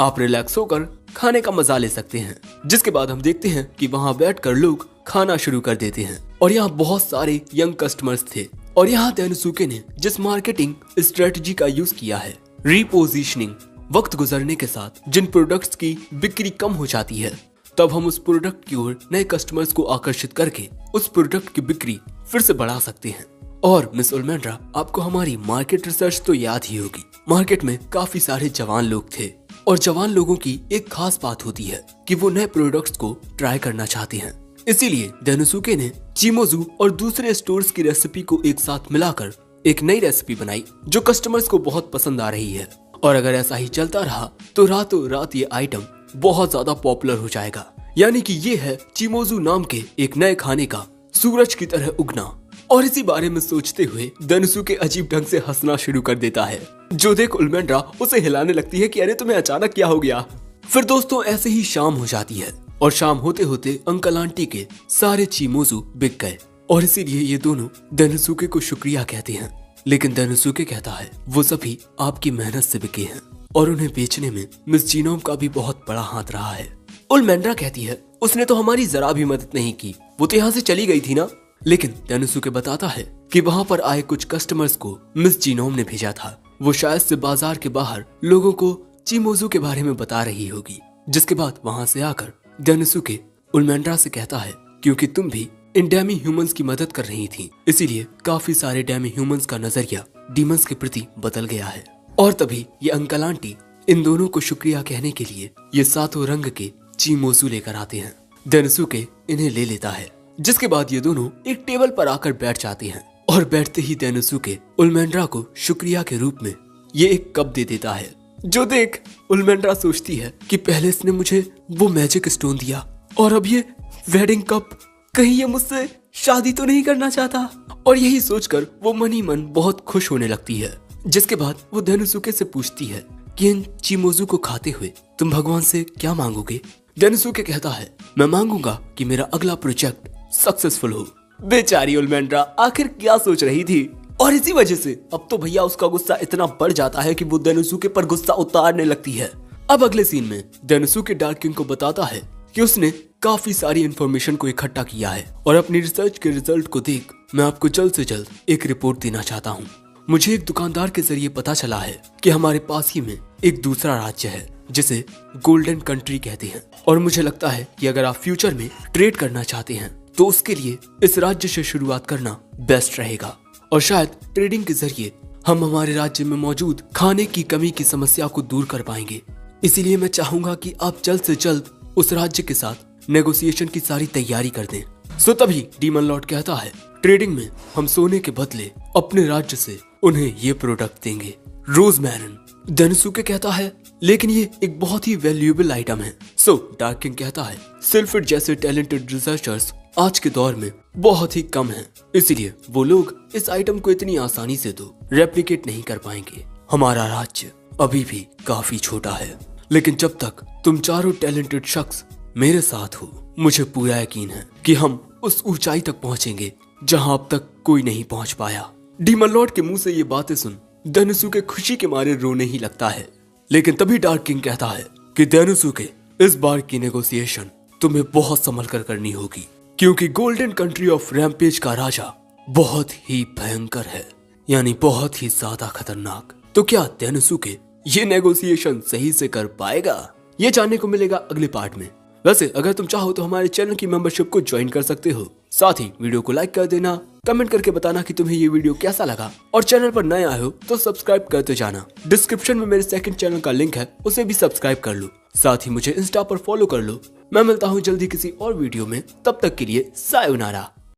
आप रिलैक्स होकर खाने का मजा ले सकते हैं। जिसके बाद हम देखते हैं कि वहाँ बैठकर लोग खाना शुरू कर देते हैं और यहाँ बहुत सारे यंग कस्टमर्स थे। और यहाँ डेनोसुके ने जिस मार्केटिंग स्ट्रेटजी का यूज किया है, रीपोजिशनिंग, वक्त गुजरने के साथ जिन प्रोडक्ट्स की बिक्री कम हो जाती है तब हम उस प्रोडक्ट की ओर नए कस्टमर्स को आकर्षित करके उस प्रोडक्ट की बिक्री फिर से बढ़ा सकते हैं। और मिस उलमेंड्रा, आपको हमारी मार्केट रिसर्च तो याद ही होगी। मार्केट में काफी सारे जवान लोग थे और जवान लोगों की एक खास बात होती है कि वो नए प्रोडक्ट्स को ट्राई करना चाहते हैं। इसीलिए डेनोसुके ने चीमोजू और दूसरे स्टोर्स की रेसिपी को एक साथ मिलाकर एक नई रेसिपी बनाई जो कस्टमर्स को बहुत पसंद आ रही है। और अगर ऐसा ही चलता रहा तो रातों रात ये आइटम बहुत ज्यादा पॉपुलर हो जाएगा। यानी कि ये है चीमोजू नाम के एक नए खाने का सूरज की तरह उगना। और इसी बारे में सोचते हुए डेनोसुके अजीब ढंग से हंसना शुरू कर देता है, जो देख उलमेंड्रा उसे हिलाने लगती है कि अरे तुम्हें अचानक क्या हो गया। फिर दोस्तों ऐसे ही शाम हो जाती है और शाम होते होते अंकल आंटी के सारे चीमोजू बिक गए और इसीलिए ये दोनों डेनोसुके को शुक्रिया कहते हैं। लेकिन डेनोसुके कहता है वो सभी आपकी मेहनत से बिके हैं और उन्हें बेचने में मिस जीनोम का भी बहुत बड़ा हाथ रहा है। उलमेंड्रा कहती है उसने तो हमारी जरा भी मदद नहीं की, वो तो यहाँ से चली गई थी ना। लेकिन डेनोसुके बताता है कि वहाँ पर आए कुछ कस्टमर्स को मिस जीनोम ने भेजा था। वो शायद से बाजार के बाहर लोगों को चीमोजू के बारे में बता रही होगी। जिसके बाद वहाँ से आकर डेनोसुके उलमेंड्रा से कहता है क्योंकि तुम भी इन डेमी ह्यूमंस की मदद कर रही थी, इसीलिए काफी सारे डेमी ह्यूमंस का नजरिया डीमंस के प्रति बदल गया है। और तभी ये अंकल आंटी इन दोनों को शुक्रिया कहने के लिए ये 7 रंग के चीमोजू लेकर आते हैं। डेनोसुके इन्हें ले लेता है। जिसके बाद ये दोनों एक टेबल पर आकर बैठ जाते हैं और बैठते ही डेनोसुके उलमेंड्रा को शुक्रिया के रूप में ये एक कप दे देता है। जो देख उलमेंड्रा सोचती है कि पहले इसने मुझे वो मैजिक स्टोन दिया और अब ये वेडिंग कप, कहीं ये मुझसे शादी तो नहीं करना चाहता। और यही सोचकर वो मन ही मन बहुत खुश होने लगती है। जिसके बाद वो डेनोसुके से पूछती है कि इन चीमोजू को खाते हुए तुम भगवान से क्या मांगोगे। डेनोसुके कहता है, मैं मांगूंगा कि मेरा अगला प्रोजेक्ट सक्सेसफुल हो। बेचारी ओलमेंड्रा आखिर क्या सोच रही थी, और इसी वजह से अब तो भैया उसका गुस्सा इतना बढ़ जाता है कि वो डेनोसुके पर गुस्सा उतारने लगती है। अब अगले सीन में डेनोसुके डार्क किंग को बताता है कि उसने काफी सारी इंफॉर्मेशन को इकट्ठा किया है और अपनी रिसर्च के रिजल्ट को देख मैं आपको जल्द से जल्द एक रिपोर्ट देना चाहता हूँ। मुझे एक दुकानदार के जरिए पता चला है कि हमारे पास ही में एक दूसरा राज्य है जिसे गोल्डन कंट्री कहते हैं, और मुझे लगता है कि अगर आप फ्यूचर में ट्रेड करना चाहते हैं तो उसके लिए इस राज्य से शुरुआत करना बेस्ट रहेगा, और शायद ट्रेडिंग के जरिए हम हमारे राज्य में मौजूद खाने की कमी की समस्या को दूर कर पाएंगे। इसीलिए मैं चाहूंगा कि आप जल्द से जल्द उस राज्य के साथ नेगोशिएशन की सारी तैयारी कर दें। सो तभी डीमन लॉर्ड कहता है, ट्रेडिंग में हम सोने के बदले अपने राज्य से उन्हें ये प्रोडक्ट देंगे, रोजमेरिन। डेनोसुके कहता है, लेकिन ये एक बहुत ही वैल्यूएबल आइटम है। सो डार्क किंग कहता है, सिल्फिड जैसे टैलेंटेड रिसर्चर्स आज के दौर में बहुत ही कम हैं, इसलिए वो लोग इस आइटम को इतनी आसानी से तो रेप्लिकेट नहीं कर पाएंगे। हमारा राज्य अभी भी काफी छोटा है, लेकिन जब तक तुम चारों टैलेंटेड शख्स मेरे साथ हो, मुझे पूरा यकीन है कि हम उस ऊंचाई तक पहुंचेंगे जहां अब तक कोई नहीं पहुंच पाया। डीमन लॉर्ड के मुंह से ये बातें सुन डेनोसुके खुशी के मारे रोने ही लगता है। लेकिन तभी डार्क किंग कहता है कि डेनोसुके, इस बार की नेगोशिएशन तुम्हें बहुत संभल कर करनी होगी, क्योंकि गोल्डन कंट्री ऑफ रैम्पेज का राजा बहुत ही भयंकर है, यानी बहुत ही ज्यादा खतरनाक। तो क्या डेनोसुके ये नेगोशिएशन सही से कर पाएगा? ये जानने को मिलेगा अगले पार्ट में। वैसे अगर तुम चाहो तो हमारे चैनल की मेंबरशिप को ज्वाइन कर सकते हो। साथ ही वीडियो को लाइक कर देना, कमेंट करके बताना कि तुम्हें ये वीडियो कैसा लगा, और चैनल पर नए आए हो तो सब्सक्राइब करते जाना। डिस्क्रिप्शन में मेरे सेकंड चैनल का लिंक है, उसे भी सब्सक्राइब कर लो। साथ ही मुझे इंस्टा पर फॉलो कर लो। मैं मिलता हूँ जल्दी किसी और वीडियो में, तब तक के लिए सायोनारा।